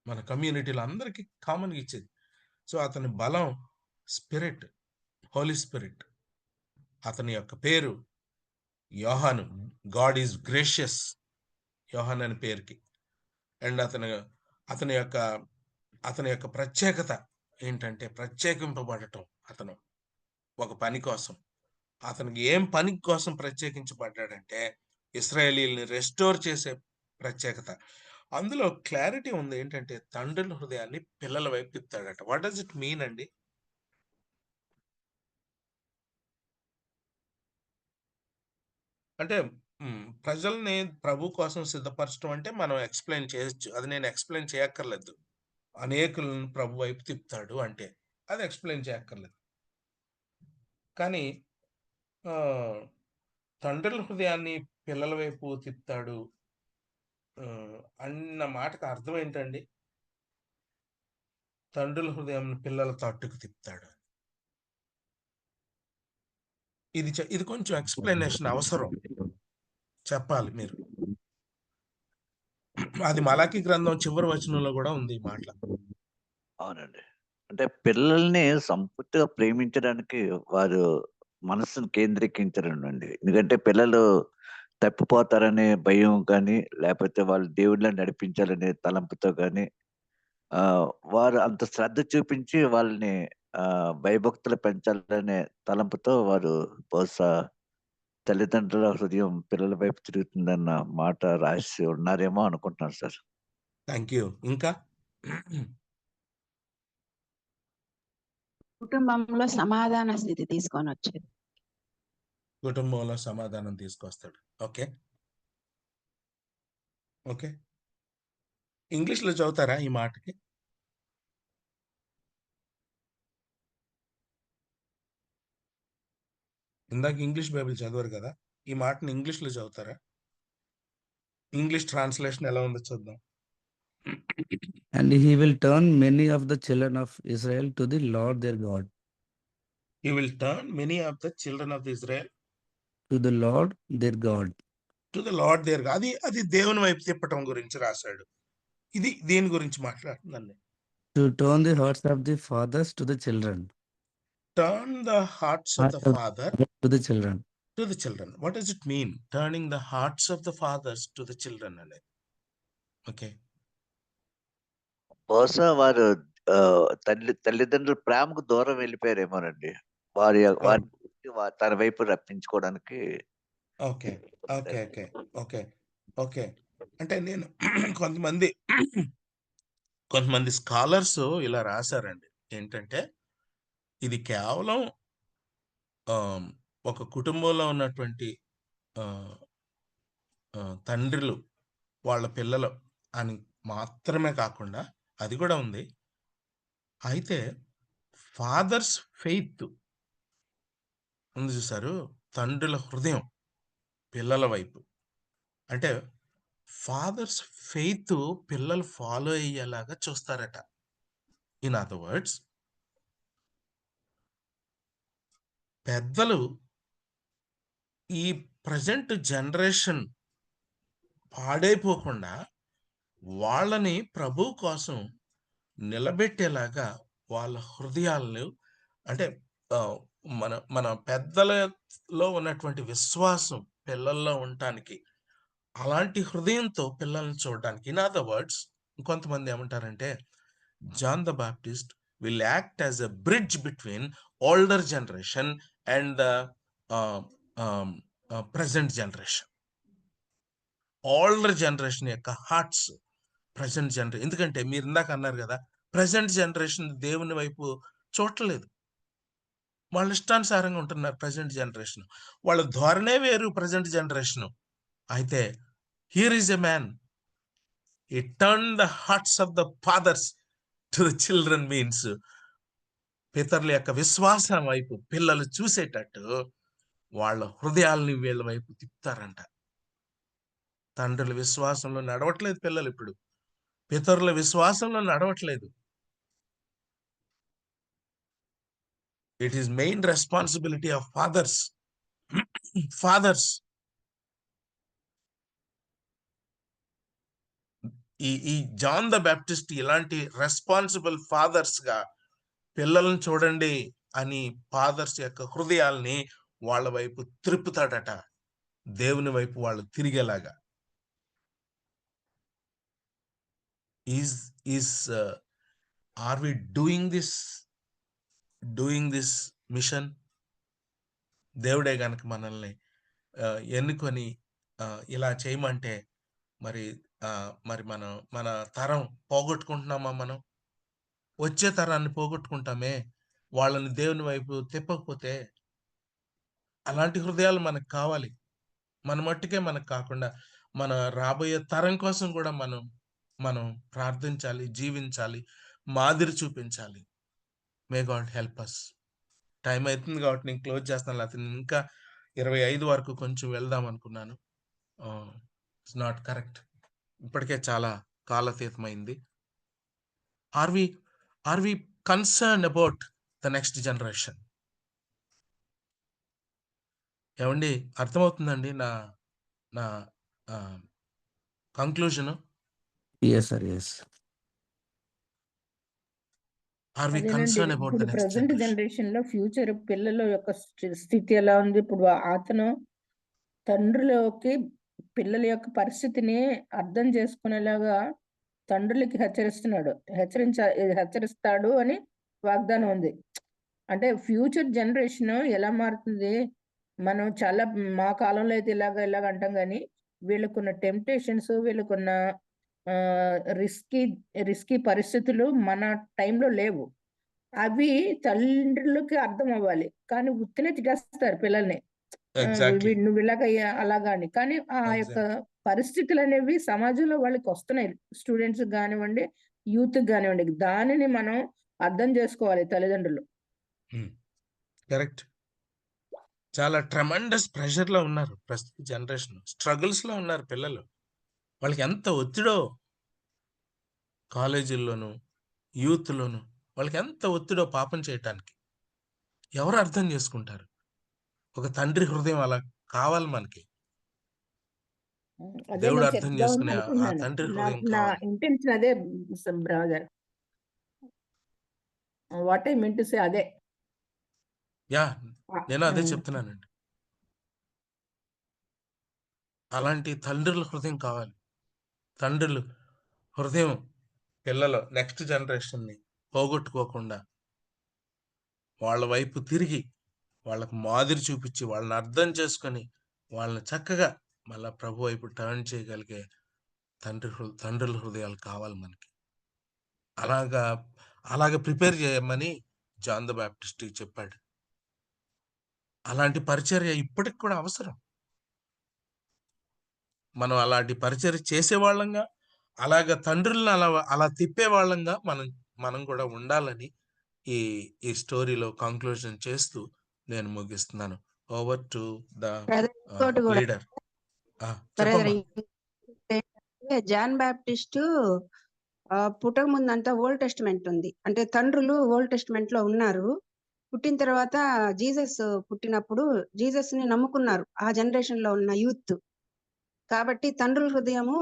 మన కమ్యూనిటీలో అందరికీ కామన్గా ఇచ్చేది. సో అతని బలం స్పిరిట్, హోలీ స్పిరిట్. అతని యొక్క పేరు యోహాను. గాడ్ ఈజ్ గ్రేషియస్, యోహాన్ అనే పేరుకి. అండ్ అతని యొక్క ప్రత్యేకత ఏంటంటే ప్రత్యేకింపబడటం. అతను ఒక పని కోసం, అతనికి ఏం పని కోసం ప్రత్యేకించబడ్డాడంటే ఇశ్రాయేలీల్ని రెస్టోర్ చేసే ప్రత్యేకత. అందులో క్లారిటీ ఉంది ఏంటంటే తండ్రుల హృదయాన్ని పిల్లల వైపు తిప్పుతాడట. వాట్ డస్ ఇట్ మీన్ అండి? అంటే ప్రజల్ని ప్రభు కోసం సిద్ధపరచడం అంటే మనం ఎక్స్ప్లెయిన్ చేయొచ్చు. అది నేను ఎక్స్ప్లెయిన్ చేయక్కర్లేదు. అనేకులను ప్రభు వైపు తిప్పుతాడు అంటే అది ఎక్స్ప్లెయిన్ చేయక్కర్లేదు. కానీ తండ్రుల హృదయాన్ని పిల్లల వైపు తిప్పుతాడు అన్న మాటకు అర్థం ఏంటండి? తండ్రుల హృదయం పిల్లల తట్టుకు తిప్పుతాడు. ఇది కొంచెం ఎక్స్ప్లెనేషన్ అవసరం, చెప్పాలి మీరు. అది మలాకి గ్రంథం చివరి వచనంలో కూడా ఉంది ఈ మాట. అవునండి. అంటే పిల్లల్ని సంపూర్తిగా ప్రేమించడానికి వారు మనస్సును కేంద్రీకరించరండి. ఎందుకంటే పిల్లలు తప్పిపోతారనే భయం కానీ, లేకపోతే వాళ్ళు దేవుళ్ళని నడిపించాలనే తలంపుతో కానీ వారు అంత శ్రద్ధ చూపించి వాళ్ళని భయభక్తులు పెంచాలనే తలంపుతో వారు బహుశా తల్లిదండ్రుల హృదయం పిల్లల వైపు తిరుగుతుందన్న మాట రాసి ఉన్నారేమో అనుకుంటున్నాను సార్. Thank you. ఇంకా కుటుంబంలో సమాధాన స్థితి తీసుకొని వచ్చేది. కుటుంబంలో సమాధానం తీసుకొస్తాడు. ఓకే ఓకే, ఇంగ్లీష్లో చదువుతారా ఈ మాటకి? ఇందాక ఇంగ్లీష్ బైబిల్ చదవరు కదా, ఈ మాటని ఇంగ్లీష్లో చదువుతారా? ఇంగ్లీష్ ట్రాన్స్లేషన్ ఎలా ఉందో చూద్దాం. And he will turn many of the children of Israel to the Lord their God. He will turn many of the children of Israel To the Lord their God. to the Lord their God. అది దేవుని వైపు తిప్పటం గురించి రాశాడు. ఇది దేని గురించి మాట్లాడుతుందండి? To turn the hearts of the fathers to the children. Turn the hearts of the father to the children. To the children. What does it mean? Turning the hearts of the fathers to the children అనేది. Okay, బహుశా వారు తల్లిదండ్రుల ప్రేమకు దూరం వెళ్ళిపోయారేమోనండి. వారి తన వైపు రప్పించుకోవడానికి. Okay okay okay okay okay అంటే నేను కొంతమంది స్కాలర్స్ ఇలా రాశారండి. ఏంటంటే ఇది కేవలం ఒక కుటుంబంలో ఉన్నటువంటి తండ్రులు వాళ్ళ పిల్లలు అని మాత్రమే కాకుండా అది కూడా ఉంది. అయితే ఫాదర్స్ ఫెయిత్ ఉంది చూసారు, తండ్రుల హృదయం పిల్లల వైపు. అంటే ఫాదర్స్ ఫెయిత్ పిల్లలు ఫాలో అయ్యేలాగా చూస్తారట. ఇన్ అదర్ వర్డ్స్, పెద్దలు ఈ ప్రజెంట్ జనరేషన్ పాడైపోకుండా వాళ్ళని ప్రభు కోసం నిలబెట్టేలాగా వాళ్ళ హృదయాలను, అంటే మన పెద్దలలో ఉన్నటువంటి విశ్వాసం పిల్లల్లో ఉండటానికి, అలాంటి హృదయంతో పిల్లల్ని చూడడానికి. ఇన్ అదర్ వర్డ్స్, కొంతమంది ఏమంటారంటే John the Baptist will act as a bridge between older generation and the present generation. Older generation యొక్క హార్ట్స్ ప్రజెంట్ జనరేషన్, ఎందుకంటే మీరు ఇందాక అన్నారు కదా, ప్రజెంట్ జనరేషన్ దేవుని వైపు చూడలేదు, వాళ్ళ ఇష్టానుసారంగా ఉంటున్నారు. ప్రజెంట్ జనరేషన్ వాళ్ళ ధోరణే వేరు. ప్రజెంట్ జనరేషన్ అయితే here is a man, he turned the hearts of the fathers to the children, means పితరుల యొక్క విశ్వాసం వైపు పిల్లలు చూసేటట్టు వాళ్ళ హృదయాల్ని వీళ్ళ వైపు తిప్పుతారంట. తండ్రుల విశ్వాసంలో నడవట్లేదు పిల్లలు, ఇప్పుడు పితరుల విశ్వాసంలో నడవట్లేదు. It is main responsibility of fathers. ఈ జాన్ ద బ్యాప్టిస్ట్ ఇలాంటి రెస్పాన్సిబుల్ ఫాదర్స్ గా పిల్లలను చూడండి అని ఫాదర్స్ యొక్క హృదయాల్ని వాళ్ళ వైపు త్రిప్పుతాడట, దేవుని వైపు వాళ్ళు తిరిగేలాగా. Are we doing this mission? దేవుడే గనక మనల్ని ఎన్నుకొని ఇలా చేయమంటే మరి మన తరం పోగొట్టుకుంటున్నామా? మనం వచ్చే తరాన్ని పోగొట్టుకుంటామే వాళ్ళని దేవుని వైపు తిప్పకపోతే. అలాంటి హృదయాలు మనకు కావాలి. మన మట్టుకే మనకు కాకుండా మన రాబోయే తరం కోసం కూడా మనం ప్రార్థించాలి, జీవించాలి, మాదిరి చూపించాలి. May God help us. Time అవుతుంది కాబట్టి నేను క్లోజ్ చేస్తాను, లేకపోతే ఇంకా 25 వరకు కొంచెం వెళ్దాం అనుకున్నాను. ఇట్స్ నాట్ కరెక్ట్, ఇప్పటికే చాలా కాలాతీతమైంది. Are we concern about the next generation? ఏమండి, అర్థమవుతుందండి నా conclusion? Yes, sir. Yes. Are we అదేనండి, concerned about ఇప్పుడు the next present generation? Generation లో ఫ్యూచర్ పిల్లల యొక్క స్థితి ఎలా ఉంది? ఇప్పుడు అతను తండ్రులకి పిల్లల యొక్క పరిస్థితిని అర్థం చేసుకునేలాగా తండ్రులకి హెచ్చరిస్తాడు అని వాగ్దానం ఉంది. అంటే ఫ్యూచర్ జనరేషన్ ఎలా మారుతుంది? మనం చాలా మా కాలంలో అయితే ఇలాగ అంటాం, కానీ వీళ్ళకున్న టెంప్టేషన్స్, వీళ్ళకున్న రిస్కీ పరిస్థితులు మన టైంలో లేవు. అవి తల్లిదండ్రులకి అర్థం అవ్వాలి, కానీ ఉత్తినే తిట్టేస్తారు పిల్లల్ని, Exactly. నువ్వు ఇలాగయ్యా అలాగా అని. కానీ ఆ యొక్క పరిస్థితులు అనేవి సమాజంలో వాళ్ళకి వస్తున్నాయి, స్టూడెంట్స్ కానివ్వండి, యూత్ కానివ్వండి. దానిని మనం అర్థం చేసుకోవాలి తల్లిదండ్రులు. కరెక్ట్. చాలా ట్రెమండస్ ప్రెషర్ లో ఉన్నారు ప్రస్తుత జనరేషన్, స్ట్రగుల్స్ లో ఉన్నారు పిల్లలు. వాళ్ళకి ఎంత ఒత్తిడో, కాలేజీల్లోనూ యూత్లోను వాళ్ళకి ఎంత ఒత్తిడో పాపం చేయటానికి. ఎవరు అర్థం చేసుకుంటారు? ఒక తండ్రి హృదయం అలా కావాలి మనకి. అదే దేవుడు నేను అర్థం చెప్దామని చేసుకునే ఆ అనుకుంటున్నాను. తండ్రి నా హృదయం నా కావాలి. ఇంటెన్షన్ అదే brother, what I mean to say అదే. యా, నేను అదే చెప్తున్నానండి. అలాంటి తండ్రుల హృదయం కావాలి. తండ్రులు హృదయం పిల్లలు నెక్స్ట్ జనరేషన్ ని పోగొట్టుకోకుండా వాళ్ళ వైపు తిరిగి వాళ్ళకు మాదిరి చూపించి వాళ్ళని అర్థం చేసుకొని వాళ్ళని చక్కగా మళ్ళా ప్రభు వైపు టర్న్ చేయగలిగే తండ్రుల హృదయాలు కావాలి మనకి. అలాగా ప్రిపేర్ చేయమని జాన్ ద బ్యాప్టిస్ట్ చెప్పాడు. అలాంటి పరిచర్య ఇప్పటికి కూడా అవసరం. మనం అలాంటి పరిచర్య చేసేవాళ్ళంగా, అలాగ తండ్రులను అలా తిప్పేవాళ్ళంగా మనం కూడా ఉండాలని ఈ స్టోరీలో కంక్లూజన్ చేస్తూ నేను ముగిస్తున్నాను. ఓవర్ టు ద ఇంకోటి కూడా లీడర్. బ్రదర్, చెప్పమ్మా. జాన్ బ్యాప్టిస్ట్ పుట్టక ముందు అంతా ఓల్డ్ టెస్టిమెంట్ ఉంది, అంటే తండ్రులు ఓల్డ్ టెస్టిమెంట్ లో ఉన్నారు. పుట్టిన తర్వాత జీసస్ పుట్టినప్పుడు జీసస్ ని నమ్ముకున్నారు ఆ జనరేషన్ లో ఉన్న యూత్. కాబట్టి తండ్రుల హృదయము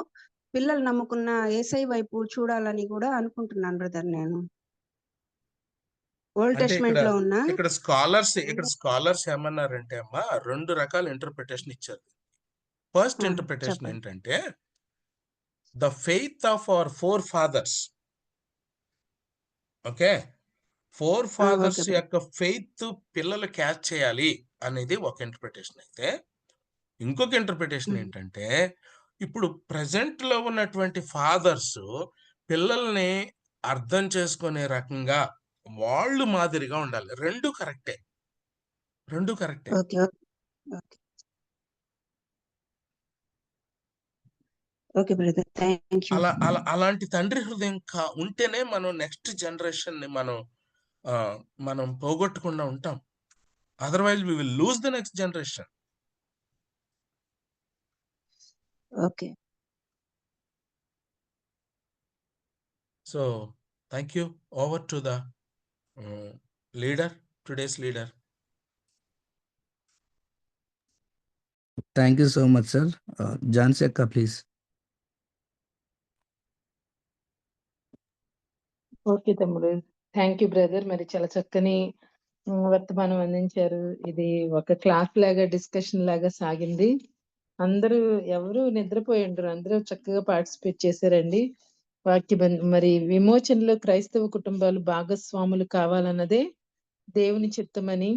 పిల్లలు నమ్ముకున్న యేసై వైపు చూడాలని కూడా అనుకుంటున్నాను బ్రదర్ నేను. ఓల్డ్ అంటే టెస్టిమెంట్ లో ఉన్న ఇక్కడ స్కాలర్స్ ఏమన్నారంటే అమ్మా, 2 రకాల ఇంటర్ప్రిటేషన్ ఇచ్చారు. ఫస్ట్ ఇంటర్ప్రిటేషన్ చెప్పండి. ఏంటంటే the faith of our 4 fathers. Okay, four okay fathers brother. యొక్క ఫెయిత్ పిల్లలు క్యాచ్ చేయాలి అనేది ఒక ఇంటర్ప్రిటేషన్ అయితే, ఇంకొక ఇంటర్ప్రిటేషన్ ఏంటంటే ఇప్పుడు ప్రెసెంట్ లో ఉన్నటువంటి ఫాదర్స్ పిల్లల్ని అర్థం చేసుకునే రకంగా వాళ్ళు మాదిరిగా ఉండాలి. రెండు కరెక్టే. Okay okay okay okay brother, thank you. అలాంటి తండ్రి హృదయం ఉంటేనే మనం నెక్స్ట్ జనరేషన్ ని మనం పోగొట్టకుండా ఉంటాం. Otherwise we will lose the next generation. Okay. So thank you. Over to the leader, today's leader. Thank you so much sir. Jhansi అక్క ప్లీజ్. ఓకే తమ్ముడు, థ్యాంక్ యూ బ్రదర్. మరి చాలా చక్కని వర్తమానం అందించారు. ఇది ఒక క్లాస్ లాగా డిస్కషన్ లాగా సాగింది. అందరూ ఎవరు నిద్రపోయి ఉండరు, అందరూ చక్కగా పార్టిసిపేట్ చేశారండి. మరి విమోచనలో క్రైస్తవ కుటుంబాలు భాగస్వాములు కావాలన్నదే దేవుని చిత్తమని,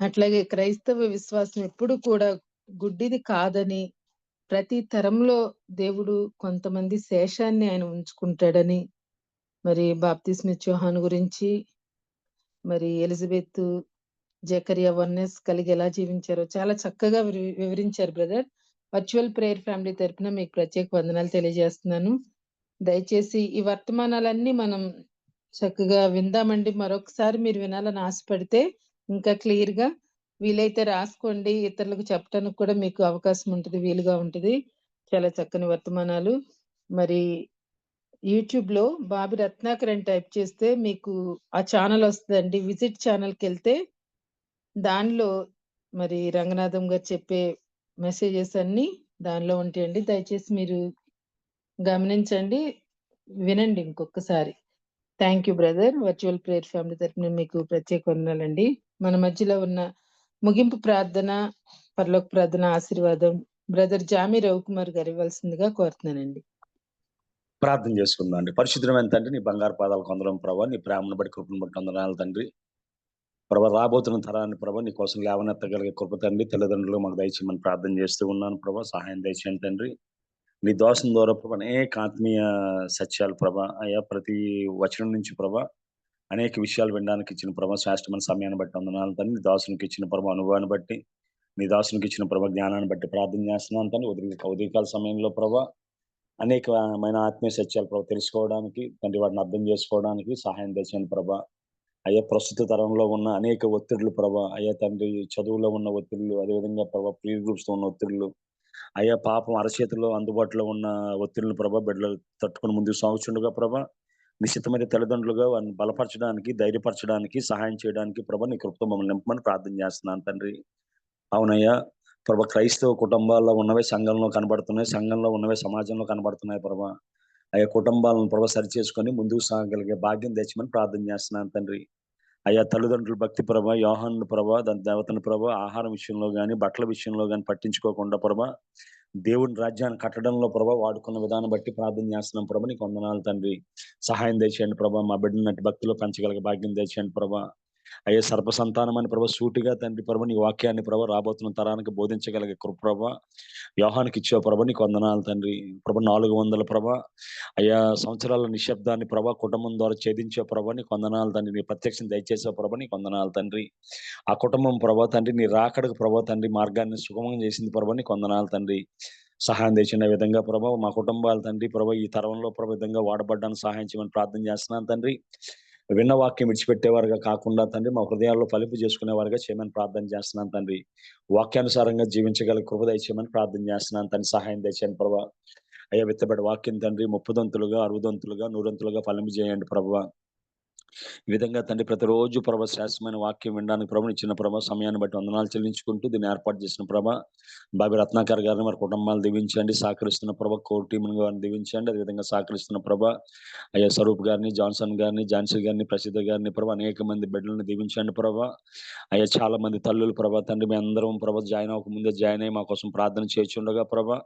అట్లాగే క్రైస్తవ విశ్వాసం ఎప్పుడు కూడా గుడ్డిది కాదని, ప్రతి తరంలో దేవుడు కొంతమంది శేషాన్ని ఆయన ఉంచుకుంటాడని, మరి బాప్తిస్మ యోహాను గురించి, మరి ఎలిజబెత్ జకరియా వన్నెస్ కలిగి ఎలా జీవించారో చాలా చక్కగా వివరించారు బ్రదర్. వర్చువల్ ప్రేయర్ ఫ్యామిలీ తరపున మీకు ప్రత్యేక వందనాలు తెలియజేస్తున్నాను. దయచేసి ఈ వర్తమానాలన్నీ మనం చక్కగా విందామండి. మరొకసారి మీరు వినాలని ఆశపడితే ఇంకా క్లియర్ గా వీలైతే రాసుకోండి, ఇతరులకు చెప్పడానికి కూడా మీకు అవకాశం ఉంటుంది, వీలుగా ఉంటుంది. చాలా చక్కని వర్తమానాలు. మరి యూట్యూబ్ లో బాబి రత్నాకర్ అని టైప్ చేస్తే మీకు ఆ ఛానల్ వస్తుందండి. విజిట్ ఛానల్కి వెళ్తే దానిలో మరి రంగనాథం గారు చెప్పే మెసేజెస్ అన్ని దానిలో ఉంటాయండి. దయచేసి మీరు గమనించండి, వినండి ఇంకొకసారి. Thank you brother. Virtual prayer family తరఫున మీకు ప్రత్యేక వందనాలండి. మన మధ్యలో ఉన్న ముగింపు ప్రార్థన, పరలోక ప్రార్థన ఆశీర్వాదం బ్రదర్ జామి రవికుమార్ గారు ఇవ్వాల్సిందిగా కోరుతున్నానండి. ప్రార్థన చేసుకుందాం అండి. పరిశుద్ధమైన తండ్రి, నీ బంగారు పాదాలకు వందనం ప్రభా, నీ ప్రేమను బట్టి కృపను బట్టి వందనాలు తండ్రి. ప్రభా, రాబోతున్న తరాన్ని ప్రభా నీ కోసం లేవనెత్తగలిగే కృప తండ్రి, తల్లిదండ్రులు మాకు దయచేయమని ప్రార్థన చేస్తూ ఉన్నాను ప్రభా. సహాయం దయచేయండి తండ్రి. నీ దోషం ద్వారా ప్రభా అనేక ఆత్మీయ సత్యాలు ప్రభా, అయ్యా ప్రతి వచనం నుంచి ప్రభా అనేక విషయాలు వినడానికి ఇచ్చిన ప్రభా శ్రేష్టమైన సమయాన్ని బట్టి వందనాలు తండ్రి. నీ దాసునికి ఇచ్చిన ప్రభా అనుభవాన్ని బట్టి, నీ దాసునికి ఇచ్చిన ప్రభా జ్ఞానాన్ని బట్టి ప్రార్థన చేస్తున్నాను తండ్రి. ఉదయకాల సమయంలో ప్రభా అనేకమైన ఆత్మీయ సత్యాలు ప్రభా తెలుసుకోవడానికి తండ్రి, వాటిని అర్థం చేసుకోవడానికి సహాయం తెచ్చండి ప్రభా. అయ్యా ప్రస్తుత తరంలో ఉన్న అనేక ఒత్తిడులు ప్రభా, అయ్యా తండ్రి చదువులో ఉన్న ఒత్తిడులు, అదేవిధంగా ప్రభా ప్రీ గ్రూప్స్ తో ఉన్న ఒత్తిడులు, అయ్యా పాపం అరచేతిలో అందుబాటులో ఉన్న ఒత్తిడులు ప్రభా బిడ్డలు తట్టుకుని ముందుకు సాగుచుండగా ప్రభా నిశ్చితమైన తల్లిదండ్రులుగా వారిని బలపరచడానికి, ధైర్యపరచడానికి, సహాయం చేయడానికి ప్రభా నీ కృపతో మమ్మల్ని నింపమని ప్రార్థన చేస్తున్నాను తండ్రి. అవునయ్యా ప్రభా, క్రైస్తవ కుటుంబాల్లో ఉన్నవే సంఘంలో కనబడుతున్నాయి, సంఘంలో ఉన్నవే సమాజంలో కనబడుతున్నాయి ప్రభా. అయ్యా కుటుంబాలను ప్రభా సరి చేసుకొని ముందుకు సాగగలిగే భాగ్యం తెచ్చమని ప్రార్థన చేస్తున్నాను తండ్రి. అయ్యా తల్లిదండ్రుల భక్తి ప్రభా, యోహాను ప్రభా, దాని దేవతను ప్రభా ఆహారం విషయంలో కానీ బట్టల విషయంలో కానీ పట్టించుకోకుండా ప్రభా దేవుని రాజ్యాన్ని కట్టడంలో ప్రభా వాడుకున్న విధానం బట్టి ప్రార్థన చేస్తున్నాం ప్రభా. నీకు వందనాలు తండ్రి. సహాయం తెచ్చేయండి ప్రభా, మా బిడ్డనట్టు భక్తిలో పెంచగలిగే భాగ్యం తెచ్చేయండి ప్రభా. అయ్యే సర్ప సంతానం అని ప్రభా సూటిగా తండ్రి ప్రభా నీ వాక్యాన్ని ప్రభా రాబోతున్న తరానికి బోధించగలిగే కృప ప్రభా యోహానికి ఇచ్చావు ప్రభా. నీకు వందనాలు తండ్రి. ప్రభా 400 ప్రభా అయ్యా సంవత్సరాల నిశ్శబ్దాన్ని ప్రభా కుటుంబం ద్వారా ఛేదించే ప్రభా. నీకు వందనాలు తండ్రి. నీ ప్రత్యక్షం దయచేసే ప్రభా. నీకు వందనాలు తండ్రి. ఆ కుటుంబం ప్రభా తండ్రి నీ రాకడకు ప్రభా తండ్రి మార్గాన్ని సుగమం చేసింది ప్రభా. నీకు వందనాలు తండ్రి. సహాయం తెచ్చిన విధంగా ప్రభా మా కుటుంబాలు తండ్రి ప్రభా ఈ తరంలో ప్రభా విధంగా వాడబడ్డానికి సహాయం చేయమని ప్రార్థన చేస్తున్నాను తండ్రి. విన్న వాక్యం విడిచిపెట్టేవారుగా కాకుండా తండ్రి మా హృదయాల్లో ఫలింపు చేసుకునేవారుగా చేయమని ప్రార్థన చేస్తున్నాను తండ్రి. వాక్యానుసారంగా జీవించగల కృప దయచేయమని ప్రార్థన చేస్తున్నాను తండ్రి. సహాయం తెచ్చాను ప్రభా. అయ్యా విత్తబడి వాక్యం తండ్రి 30 దంతులుగా 60 దంతులుగా 100 దంతులుగా ఫలింపు చేయండి ప్రభా. ఈ విధంగా తండ్రి ప్రతిరోజు ప్రభా శ్రేష్టమైన వాక్యం వినడానికి ప్రభు ఇచ్చిన ప్రభా సమయాన్ని బట్టి వందనాలు చెల్లించుకుంటూ దీన్ని ఏర్పాటు చేసిన ప్రభా బాబి రత్నాకర్ గారిని మరి కుటుంబాలు దీవించండి. సహకరిస్తున్న ప్రభా కోర్ టీమ్ గారిని దీవించండి. అదేవిధంగా సహకరిస్తున్న ప్రభా అయ్యా స్వరూప్ గారిని, జాన్సన్ గారిని, ఝాన్సీ గారిని, ప్రసిద్ధ గారిని ప్రభా అనేక మంది బిడ్డలను దీవించండి ప్రభా. అయ్యా చాలా మంది తల్లులు ప్రభా తండ్రి మేము అందరం ప్రభా జాయిన్ అవ్వక ముందే జాయిన్ అయ్యి మా కోసం ప్రార్థన చేయించుండగా ప్రభా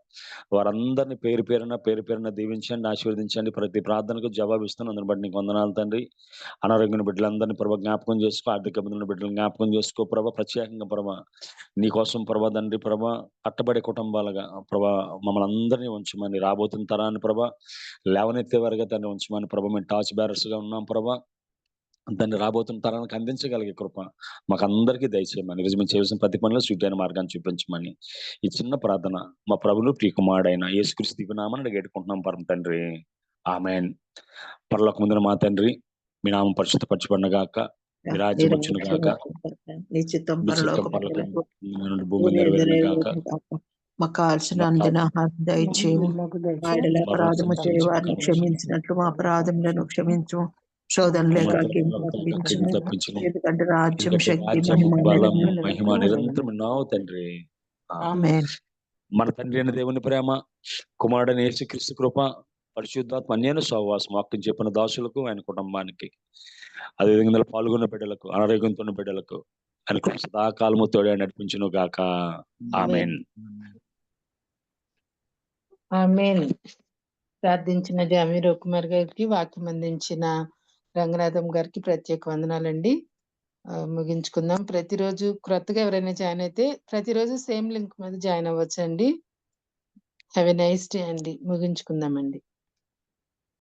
వారందరినీ పేరు పేరున దీవించండి, ఆశీర్వదించండి. ప్రతి ప్రార్థనకు జవాబిస్తున్నాను. అందుని బట్టి నీకు వందనాలు తండ్రి. అనారోగ్యం బిడ్డలందరినీ ప్రభా జ్ఞాపకం చేసుకో, ఆర్థిక ఇబ్బందుల బిడ్డలను జ్ఞాపకం చేసుకో ప్రభా. ప్రత్యేకంగా ప్రభా నీ కోసం ప్రభా తండ్రి ప్రభా కట్టబడే కుటుంబాలుగా ప్రభా మమ్మల్ని అందరినీ ఉంచమని, రాబోతున్న తరాన్ని ప్రభా లేవనెత్తే వారిగా దాన్ని ఉంచమని ప్రభా. మేము టార్చ్ బేరర్స్ గా ఉన్నాం ప్రభా, దాన్ని రాబోతున్న తరానికి అందించగలిగే కృప మాకు అందరికీ దయచేయమని, ఈరోజు మేము చేయాల్సిన ప్రతి పనిలో స్వీటైన మార్గాన్ని చూపించమని ఈ చిన్న ప్రార్థన మా ప్రభువును ప్రియకుమారుడైన యేసుక్రీస్తు దివ్యనామమున వేడుకుంటున్నాం పరమ తండ్రి, ఆమేన్. పరలోకమందున మా తండ్రి, మీ నామం పరిశుద్ధపరచబడిన గాక, మీ రాజ్యం వచ్చును గాక, నీ చిత్తం మీ చిత్తం పరలోకమందున పరలోకమందు భూమి నెరవేరును గాక. మాకు కావాల్సిన అందిన ఆహారం దయచేయము. మా యెడల అపరాధము చేయవారిని క్షమించినట్లు మా అపరాధములను క్షమించు. శోధనలేక తప్పించుము. తప్పించును. ఎందుకంటే రాజ్యం, ఎందుకంటే శక్తి, రాజ్యం, బలం, మహిమ మహిమ నిరంతరం నావు తండ్రి. ఆమేన్. మన తండ్రి అయిన దేవుని ప్రేమ, కుమారుడైన యేసుక్రీస్తు కృప, పరిశుద్ధాత్మ అన్యోన్య సహవాసం వాక్యం చెప్పిన దాసులకు, ఆయన కుటుంబానికి, అదేవిధంగా ఇందులో పాల్గొన్న బిడ్డలకు, అనారోగ్యంతో ఉన్న బిడ్డలకు ఆయన కృప సదాకాలము తోడే నడిపించును గాక. ఆమేన్. ఆమేన్. ప్రార్థించిన జామీర్ కుమార్ గారికి, వాక్యం అందించిన రంగనాథం గారికి ప్రత్యేక వందనాలండి. ముగించుకుందాం. ప్రతిరోజు క్రొత్తగా ఎవరైనా జాయిన్ అయితే ప్రతిరోజు సేమ్ లింక్ మీద జాయిన్ అవ్వచ్చు అండి. హ్యావ్ ఎ నైస్ డే అండి. ముగించుకుందామండి.